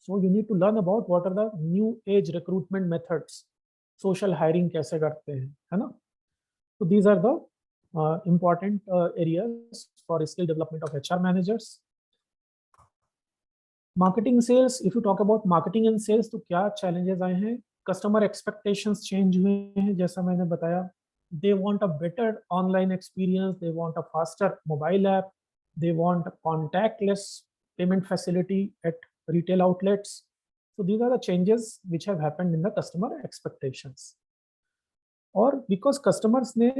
so you need to learn about what are the new age recruitment methods, social hiring कैसे करते हैं, है ना? So these are the important areas for skill development of HR managers. Marketing sales, if you talk about marketing and sales, तो क्या challenges आए हैं? Customer expectations change हुए हैं, जैसा मैंने बताया. They want a better online experience, they want a faster mobile app, they want contactless payment facility eight retail outlets. So these are the changes which have happened in the customer expectations. और because customers ने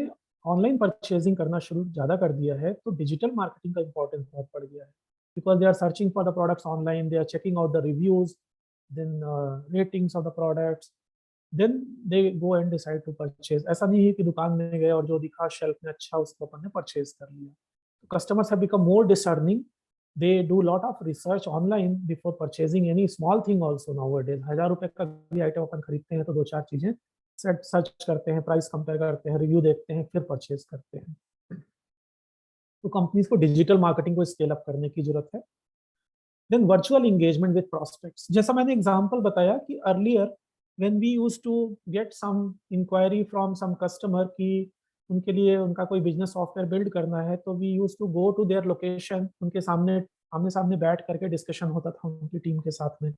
online purchasing करना शुरू ज़्यादा कर दिया है, तो digital marketing का इंपॉर्टेंस बहुत बढ़ गया है. Because they are searching for the products online, they are checking out the reviews, then ratings of the products, then they go and decide to purchase. ऐसा नहीं है कि दुकान में गए और जो दिखा शेल्फ में अच्छा उसको अपन ने परचेज कर लिया. Customers have become more discerning. They do lot of research online before purchasing any small thing also nowadays. 1000 रुपए का भी आइटम अपन खरीदते हैं तो दो चार चीजें सर्च करते हैं, प्राइस कंपेयर करते हैं, रिव्यू देखते हैं, फिर परचेज करते हैं. तो कंपनीज को डिजिटल मार्केटिंग को स्केल अप करने की जरूरत है. Then virtual engagement with prospects, जैसा मैंने एग्जांपल बताया कि earlier when we used to get some inquiry from some customer कि उनके लिए उनका कोई बिजनेस सॉफ्टवेयर बिल्ड करना है, तो we used to go to their location, उनके सामने आमने सामने बैठ करके डिस्कशन होता था उनकी टीम के साथ में.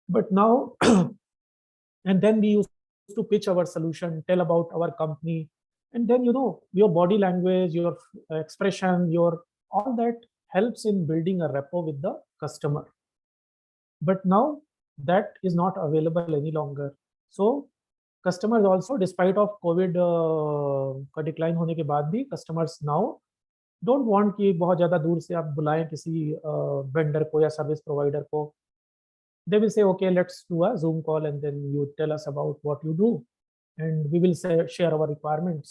But now and then we used to pitch our solution, tell about our company, and then your body language, your expression, your all that helps in building a rapport with the customer. But now that is not available any longer. So customers also, despite of covid का decline होने के बाद भी, customers now don't want कि बहुत ज़्यादा दूर से आप बुलाएं किसी vendor को या service provider को. They will say, okay, let's do a Zoom call and then you tell us about what you do and we will share our requirements.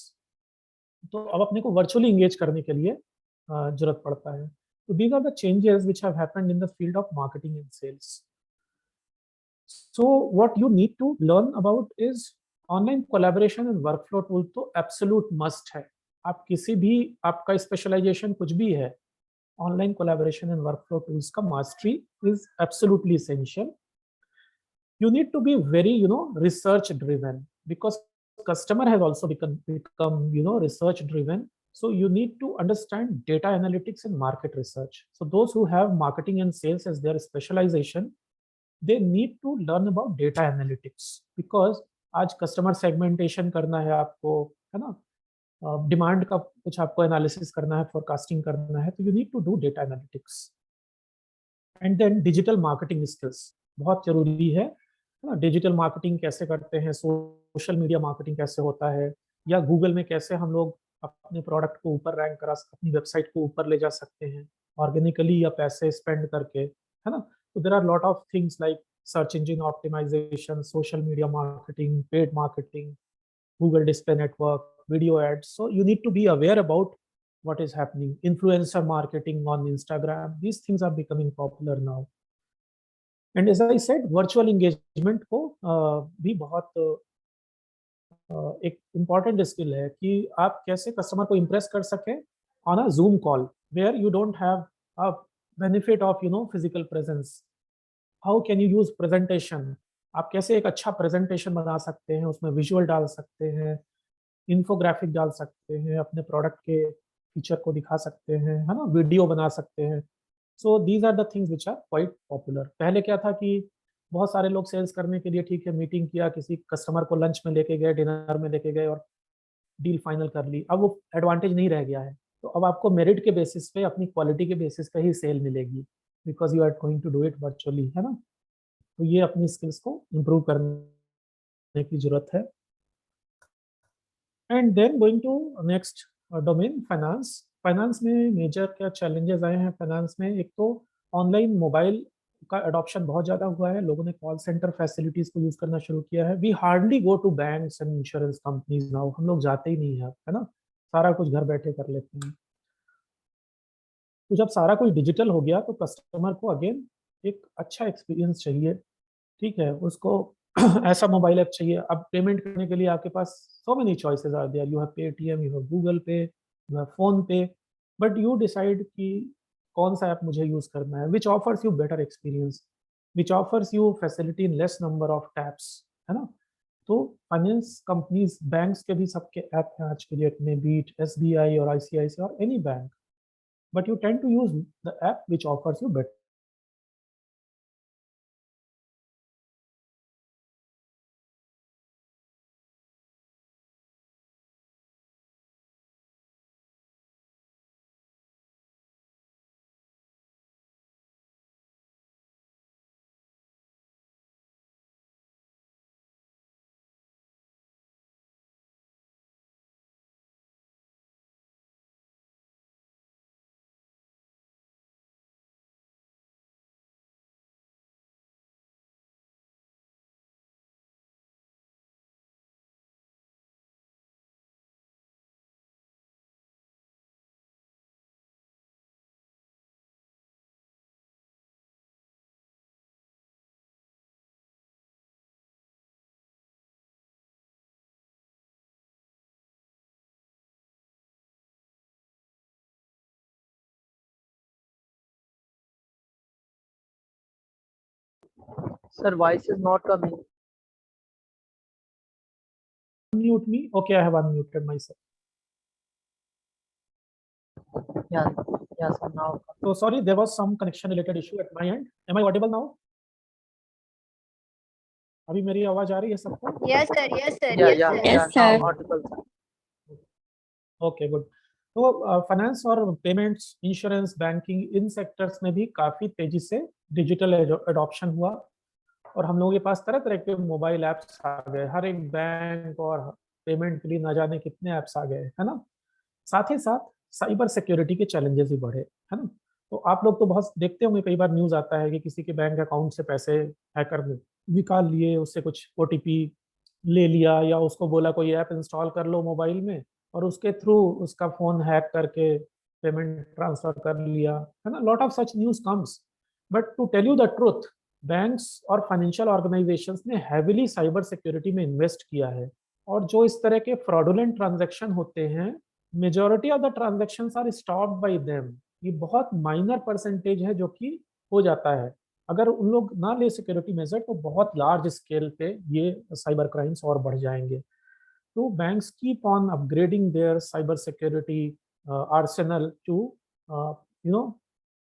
तो अब अपने को वर्चुअली इंगेज करने के लिए जरूरत पड़ता है. तो these are the changes which have happened in the field of marketing and sales. So what you need to learn about is online collaboration and workflow tool. तो absolute must है. आप किसी भी, आपका स्पेशलाइजेशन कुछ भी है, online collaboration and workflow tools का mastery is absolutely essential. You need to be very research driven, because customer has also become research driven. So you need to understand data analytics and market research. So those who have marketing and sales as their specialization, they need to learn about data analytics, because आज customer segmentation करना है आपको, है ना, demand का कुछ आपको analysis करना है, फोरकास्टिंग करना है, तो you need to do data analytics. And then digital marketing skills बहुत जरूरी है ना. डिजिटल मार्केटिंग कैसे करते हैं, सोशल मीडिया मार्केटिंग कैसे होता है, या गूगल में कैसे हम लोग अपने प्रोडक्ट को ऊपर रैंक करा, अपनी वेबसाइट को ऊपर ले जा सकते हैं ऑर्गेनिकली या पैसे स्पेंड करके, है ना. तो there are lot of things like search engine optimisation, social media marketing, paid marketing, Google display network, video ads. So you need to be aware about what is happening. Influencer marketing on Instagram, these things are becoming popular now. And as I said, virtual engagement को भी बहुत एक important skill है कि आप कैसे customer को impress कर सके on a Zoom call where you don't have a benefit of physical presence. How can you use presentation? आप कैसे एक अच्छा presentation बना सकते हैं, उसमें visual डाल सकते हैं, इन्फोग्राफिक डाल सकते हैं, अपने प्रोडक्ट के फीचर को दिखा सकते हैं, है ना, वीडियो बना सकते हैं. So these are the things which are quite popular. पहले क्या था कि बहुत सारे लोग सेल्स करने के लिए ठीक है मीटिंग किया, किसी कस्टमर को लंच में लेके गए, डिनर में लेके गए और डील फाइनल कर ली. अब वो एडवांटेज नहीं रह गया है. तो अब आपको मेरिट के बेसिस पे, अपनी क्वालिटी के बेसिस पे ही सेल मिलेगी, because you are going to do it virtually, है ना. तो ये अपनी स्किल्स को इम्प्रूव करने की जरूरत है. And then going to next domain, finance. Finance में मेजर क्या चैलेंजेस आए हैं फाइनेंस में? एक तो ऑनलाइन मोबाइल का अडॉप्शन बहुत ज़्यादा हुआ है, लोगों ने कॉल सेंटर फैसिलिटीज़ को यूज़ करना शुरू किया है. We hardly go to banks and insurance companies now. हम लोग जाते ही नहीं हैं, है ना. सारा कुछ घर बैठे कर लेते हैं। तो जब सारा कुछ डिजिटल हो गया तो कस्टमर को अगेन एक अच्छा एक्सपीरियंस चाहिए, ठीक है, उसको ऐसा मोबाइल ऐप चाहिए। अब पेमेंट करने के लिए आपके पास so many choices are there, you have Paytm, you have Google Pay, you have PhonePe, but you decide कि कौन सा ऐप मुझे यूज करना है, which offers you better experience, which offers you facility in less number of taps, है ना। तो finance companies, banks के भी सबके ऐप हैं आज के डेट में, बीट एसबीआई और आईसीआईसी और any bank, but you tend to use the app which offers you better. Sir, voice is not coming. Unmute me. Okay, I have unmuted myself. Yeah, yeah, sir. Now, So sorry, there was some connection related issue at my end. Am I audible now? अभी मेरी आवाज आ रही है सबको? Yes, sir. Yes, sir. yeah, Yes, yeah, sir. yeah. Yes, Now sir. audible, sir. Okay good. तो finance और payments, insurance, banking, इन sectors में भी काफी तेजी से डिजिटल एडॉप्शन हुआ और हम लोगों के पास तरह तरह के मोबाइल ऐप्स आ गए। हर एक बैंक और पेमेंट के लिए ना जाने कितने ऐप्स आ गए, है ना। साथ ही साथ साइबर सिक्योरिटी के चैलेंजेस भी बढ़े, है ना। तो आप लोग तो बहुत देखते होंगे, कई बार न्यूज आता है कि किसी के बैंक अकाउंट से पैसे हैकर ने निकाल लिए, उससे कुछ ओटीपी ले लिया या उसको बोला कोई ऐप इंस्टॉल कर लो मोबाइल में और उसके थ्रू उसका फोन हैक करके पेमेंट ट्रांसफर कर लिया, है ना। Lot of such news comes, but to tell you the truth, banks और फाइनेंशियल ऑर्गेनाइजेशंस ने हैविली साइबर सिक्योरिटी में इन्वेस्ट किया है। और जो इस तरह के फ्रॉडुलेंट ट्रांजैक्शन होते हैं, majority of the transactions are stopped by them. ये बहुत माइनर परसेंटेज है जो कि हो जाता है। अगर उन लोग ना ले सिक्योरिटी मेजर तो बहुत लार्ज स्केल पे ये साइबर क्राइम्स और बढ़ जाएंगे। तो banks keep on upgrading their cyber security arsenal to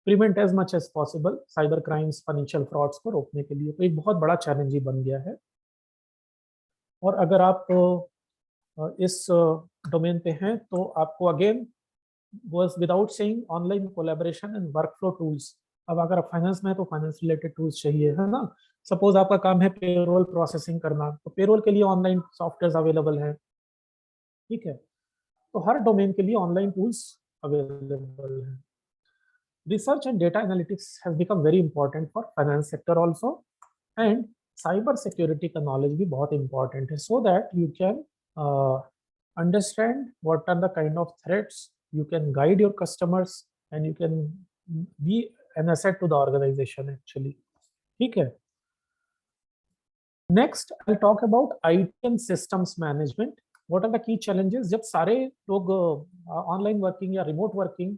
prevent as much as possible cyber crimes, financial frauds को रोकने के लिए। तो एक बहुत बड़ा चैलेंज ही बन गया है। और अगर आप इस डोमेन पे हैं तो आपको again goes without saying online collaboration and workflow tools. अब अगर आप फाइनेंस में हैं तो फाइनेंस रिलेटेड टूल्स चाहिए, है ना। सपोज आपका काम है पेरोल प्रोसेसिंग करना, तो पेरोल के लिए ऑनलाइन सॉफ्टवेयर अवेलेबल है, ठीक है। तो हर डोमेन के लिए ऑनलाइन टूल्स अवेलेबल है। Research and data analytics has become very important for finance sector also, and cyber security का knowledge भी बहुत important है, so that you can understand what are the kind of threats, you can guide your customers and you can be an asset to the organization actually, ठीक है। Next, I'll talk about IT and systems management. What are the key challenges? जब सारे लोग online working या remote working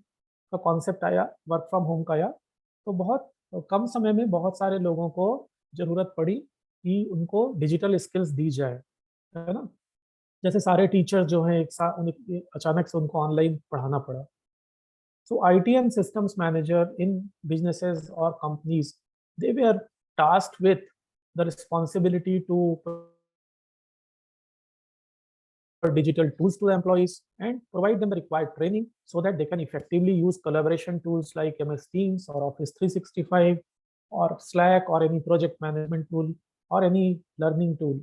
का concept आया, work from home का आया, तो बहुत कम समय में बहुत सारे लोगों को जरूरत पड़ी कि उनको डिजिटल स्किल्स दी जाए, है ना। जैसे सारे टीचर जो हैं एक साथ अचानक से उनको ऑनलाइन पढ़ाना पड़ा। So IT and systems manager in businesses और companies, they were tasked with the responsibility to digital tools to the employees and provide them the required training so that they can effectively use collaboration tools like MS Teams or Office 365 or Slack or any project management tool or any learning tool,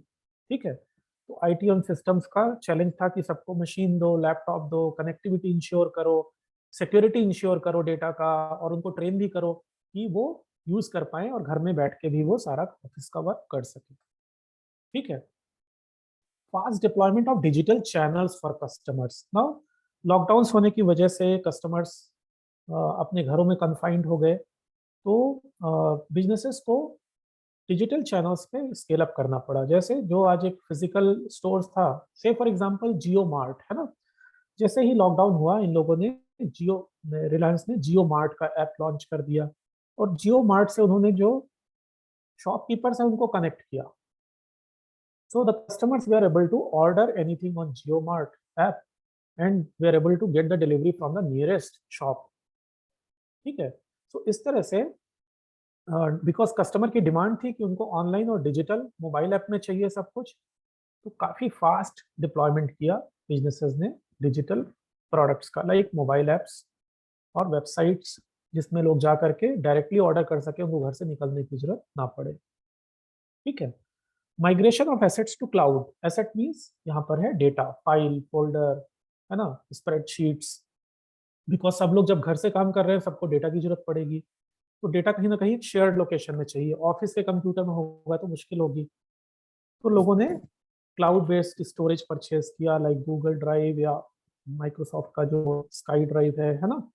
ठीक है। तो IT और systems का challenge था कि सबको machine दो, laptop दो, कनेक्टिविटी इंश्योर करो, सिक्योरिटी इंश्योर करो डेटा का, और उनको ट्रेन भी करो कि वो यूज कर पाए और घर में बैठ के भी वो सारा ऑफिस का वर्क कर सके, ठीक है। Fast deployment of digital channels for customers. Now lockdowns होने की वजह से कस्टमर्स अपने घरों में कन्फाइंड हो गए, तो बिजनेसेस को डिजिटल चैनल्स पे स्केल अप करना पड़ा। जैसे जो आज एक फिजिकल स्टोर्स था, से फॉर एग्जांपल जियो मार्ट, है ना, जैसे ही लॉकडाउन हुआ इन लोगों ने रिलायंस ने जियो मार्ट का ऐप लॉन्च कर दिया, और जियो मार्ट से उन्होंने जो शॉपकीपर्स हैं उनको कनेक्ट किया। So the customers were able to order anything on JioMart app and were able to get the delivery from the nearest shop. ठीक है, so इस तरह से बिकॉज कस्टमर की डिमांड थी कि उनको ऑनलाइन और डिजिटल मोबाइल ऐप में चाहिए सब कुछ, तो काफ़ी फास्ट डिप्लॉयमेंट किया बिजनेसेस ने डिजिटल प्रोडक्ट्स का, लाइक मोबाइल ऐप्स और वेबसाइट्स, जिसमें लोग जा करके डायरेक्टली ऑर्डर कर सके, उनको घर से निकलने की जरूरत ना पड़े। ठीक है, migration of assets to cloud. Asset means यहाँ पर है डेटा, फाइल, फोल्डर, है ना, स्प्रेडशीट्स। बिकॉज सब लोग जब घर से काम कर रहे हैं, सबको डेटा की जरूरत पड़ेगी, तो डेटा कहीं ना कहीं शेयर्ड लोकेशन में चाहिए। ऑफिस के कंप्यूटर में होगा तो मुश्किल होगी, तो लोगों ने क्लाउड बेस्ड स्टोरेज परचेज किया, लाइक गूगल ड्राइव या माइक्रोसॉफ्ट का जो स्काई ड्राइव है ना,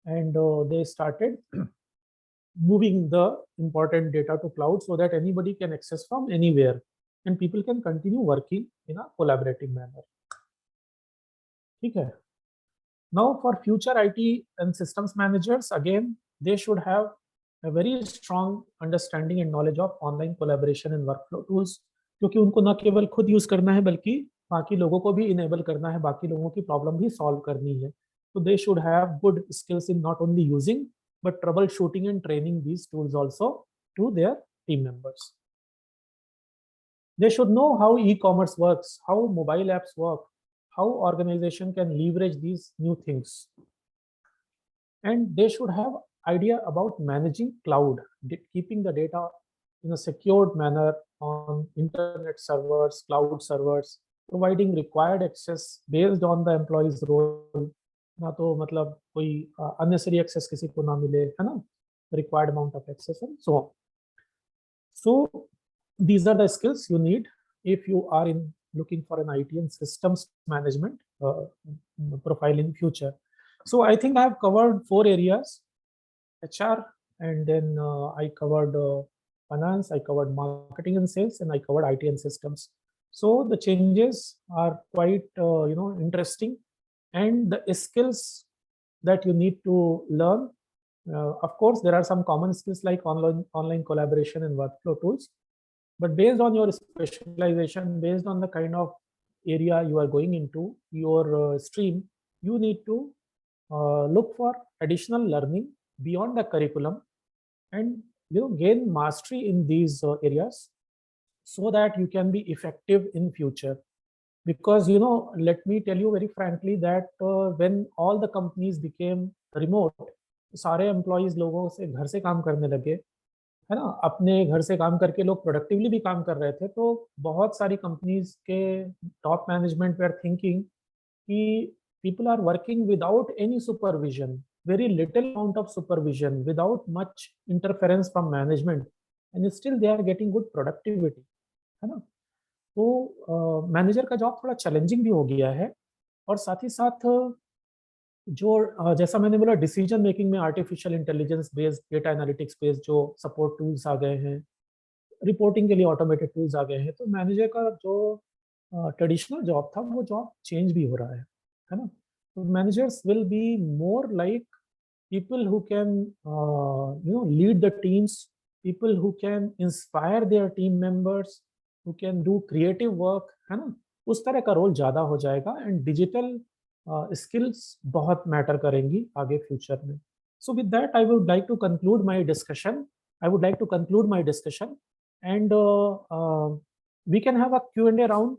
and they started moving the important data to cloud so that anybody can access from anywhere and people can continue working in a collaborative manner. ठीक है, now for future IT and systems managers, again they should have a very strong understanding and knowledge of online collaboration and workflow tools, क्योंकि उनको न केवल खुद use करना है बल्कि बाकी लोगों को भी इनेबल करना है, बाकी लोगों की प्रॉब्लम भी सॉल्व करनी है। तो they should have good skills in not only using but troubleshooting and training these tools also to their team members. They should know how e-commerce works, how mobile apps work, how organization can leverage these new things. And they should have idea about managing cloud, keeping the data in a secured manner on internet servers, cloud servers, providing required access based on the employee's role, ना तो मतलब कोई unnecessary access किसी को ना मिले, है ना, required amount of access and so on. So these are the skills you need if you are in looking for an IT and systems management profile in future. So I think I have covered 4 areas: HR, and then I covered finance, I covered marketing and sales, and I covered IT and systems. So the changes are quite interesting, and the skills that you need to learn, of course there are some common skills like online collaboration and workflow tools, but based on your specialization, based on the kind of area you are going into, your stream, you need to look for additional learning beyond the curriculum and gain mastery in these areas so that you can be effective in future. Because let me tell you very frankly that when all the companies became remote, सारे employees लोगों से घर से काम करने लगे, है ना, अपने घर से काम करके लोग प्रोडक्टिवली भी काम कर रहे थे, तो बहुत सारी कंपनीज के top management they are thinking कि people are working without any supervision, very little amount of supervision, without much interference from management, and still they are getting good productivity, है ना। तो मैनेजर का जॉब थोड़ा challenging भी हो गया है, और साथ ही साथ जो जैसा मैंने बोला, डिसीजन मेकिंग में artificial intelligence based, data analytics based जो सपोर्ट टूल्स आ गए हैं, रिपोर्टिंग के लिए ऑटोमेटेड टूल्स आ गए हैं, तो मैनेजर का जो ट्रेडिशनल जॉब था वो जॉब चेंज भी हो रहा है ना। तो managers will be more like people who can lead the teams, people who can inspire their team members, who can do creative work, है ना, उस तरह का रोल ज़्यादा हो जाएगा। एंड डिजिटल स्किल्स बहुत मैटर करेंगी आगे फ्यूचर में। So with that I would like to conclude my discussion, and we can have a Q&A round.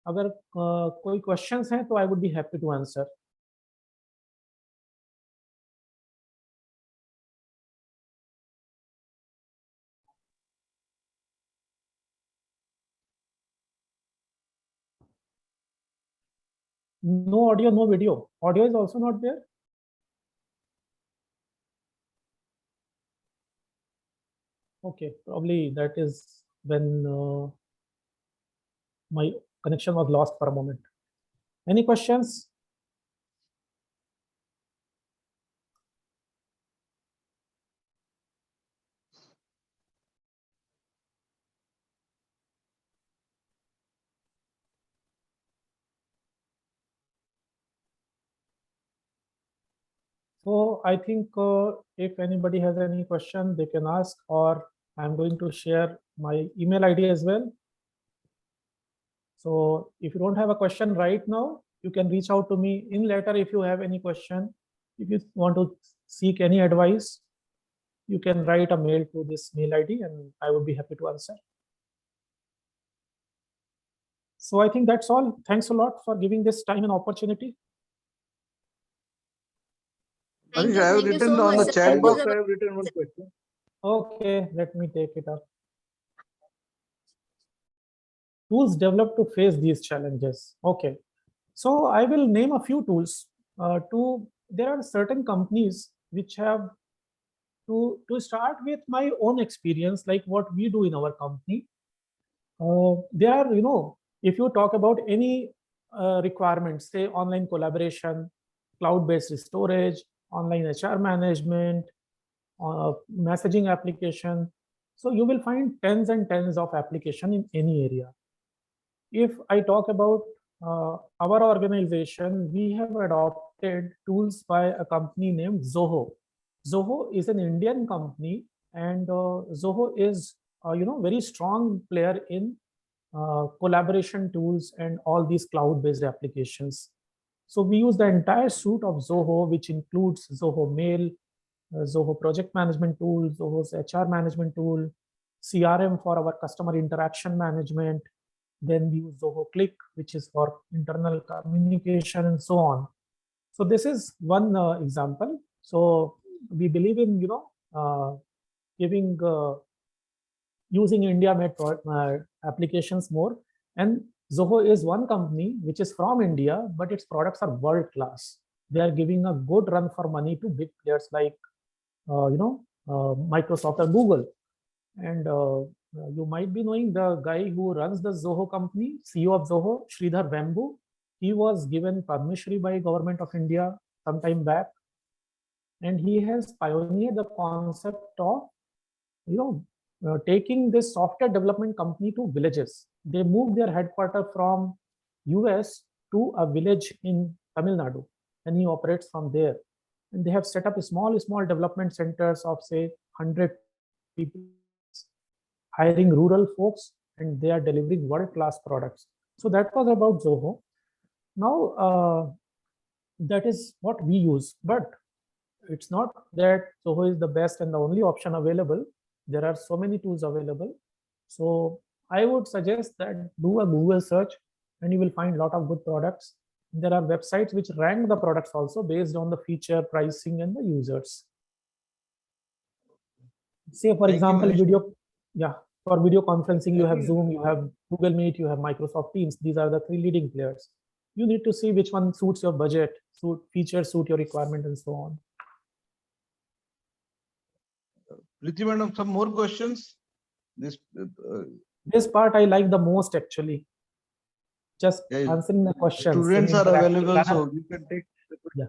अगर कोई क्वेश्चंस हैं तो I would be happy to answer. No audio, no video. Audio is also not there. Okay, probably that is when my connection was lost for a moment. Any questions? So I think if anybody has any question, they can ask, or I'm going to share my email ID as well. So if you don't have a question right now, you can reach out to me in later if you have any question. If you want to seek any advice, you can write a mail to this mail ID and I would be happy to answer. So I think that's all. Thanks a lot for giving this time and opportunity. Manish, I have Thank you written so on the much, chat sir. box, I have written one question. Okay, let me take it up. Tools developed to face these challenges. Okay, so I will name a few tools. There are certain companies which have to start with my own experience, like what we do in our company. There are, if you talk about any requirements, say online collaboration, cloud-based storage, online HR management, messaging application. So you will find tens and tens of application in any area. If I talk about our organization, we have adopted tools by a company named Zoho. Zoho is an Indian company, and Zoho is very strong player in collaboration tools and all these cloud-based applications. So we use the entire suite of Zoho, which includes Zoho Mail, Zoho Project Management Tool, Zoho's HR Management Tool, CRM for our customer interaction management. Then we use Zoho Click, which is for internal communication and so on. So this is one example. So we believe in using India-made applications more. And Zoho is one company which is from India, but its products are world class. They are giving a good run for money to big players like Microsoft or Google. And you might be knowing the guy who runs the Zoho company, CEO of Zoho, Sridhar Vembu. He was given Padma Shri by Government of India some time back, and he has pioneered the concept of taking this software development company to villages. They moved their headquarters from US to a village in Tamil Nadu, and he operates from there. And they have set up small development centers of say 100 people, hiring rural folks, and they are delivering world-class products. So that was about Zoho. Now, that is what we use, but it's not that Zoho is the best and the only option available. There are so many tools available. So I would suggest that do a Google search and you will find a lot of good products. There are websites which rank the products also based on the feature, pricing, and the users. Say, for example, for video conferencing, you have Zoom, you have Google Meet, you have Microsoft Teams. These are the three leading players. You need to see which one suits your budget, features suit your requirement, and so on. Priti madam, some more questions? This part I like the most actually. Just answering the questions. Students are available, so you can take. Yeah.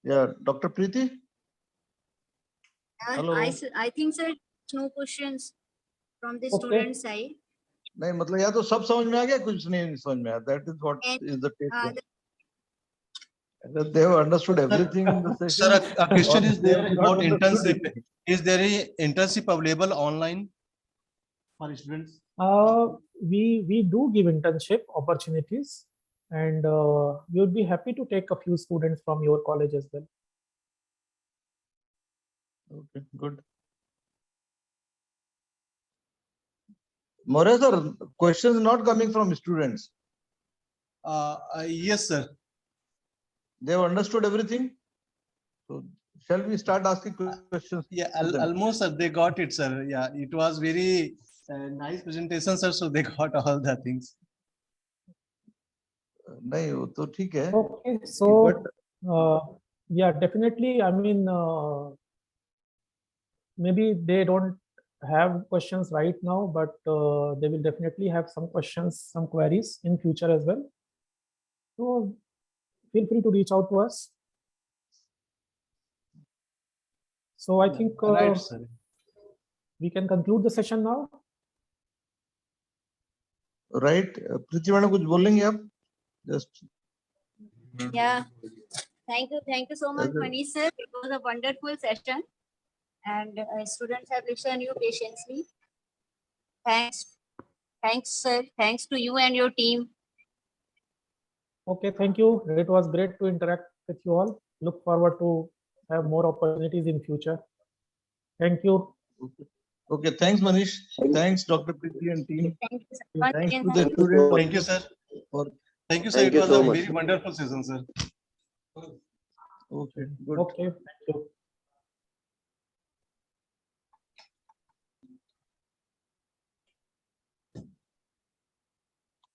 Yeah, Dr. Preeti? Hello. I think, sir, no questions from the Okay. student side. नहीं मतलब या तो सब समझ में आ गया कुछ नहीं समझ में आया. That is what is the take. They have understood everything in the session. Sir, a question is there about internship. Is there any internship available online for students? We do give internship opportunities, and we would be happy to take a few students from your college as well. Okay, good. More sir, questions not coming from students. Yes, sir. They have understood everything. So shall we start asking questions? Yeah, almost, sir. They got it, sir. Yeah, it was very nice presentation, sir. So they got all the things. नहीं वो तो ठीक है. Okay, so yeah, definitely. I mean, maybe they don't have questions right now, but they will definitely have some questions, some queries in future as well. So feel free to reach out to us. So I think Right, sir. we can conclude the session now. Right. Priti madam कुछ बोलेंगे आप? Just Yeah. Thank you so much, As a- Manish sir. It was a wonderful session, and students have listened you patiently. Thanks, sir. Thanks to you and your team. Okay, thank you. It was great to interact with you all. Look forward to have more opportunities in future. Thank you. okay, thanks Manish. Thank- Thanks Dr. Preeti and team. Thank you, sir. Once Thanks again, to thank the you. students. Thank you, sir. For, Thank you, sir. Thank It you was so a much. very wonderful session, sir. okay, good. Okay, thank you.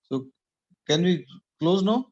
So can we close now?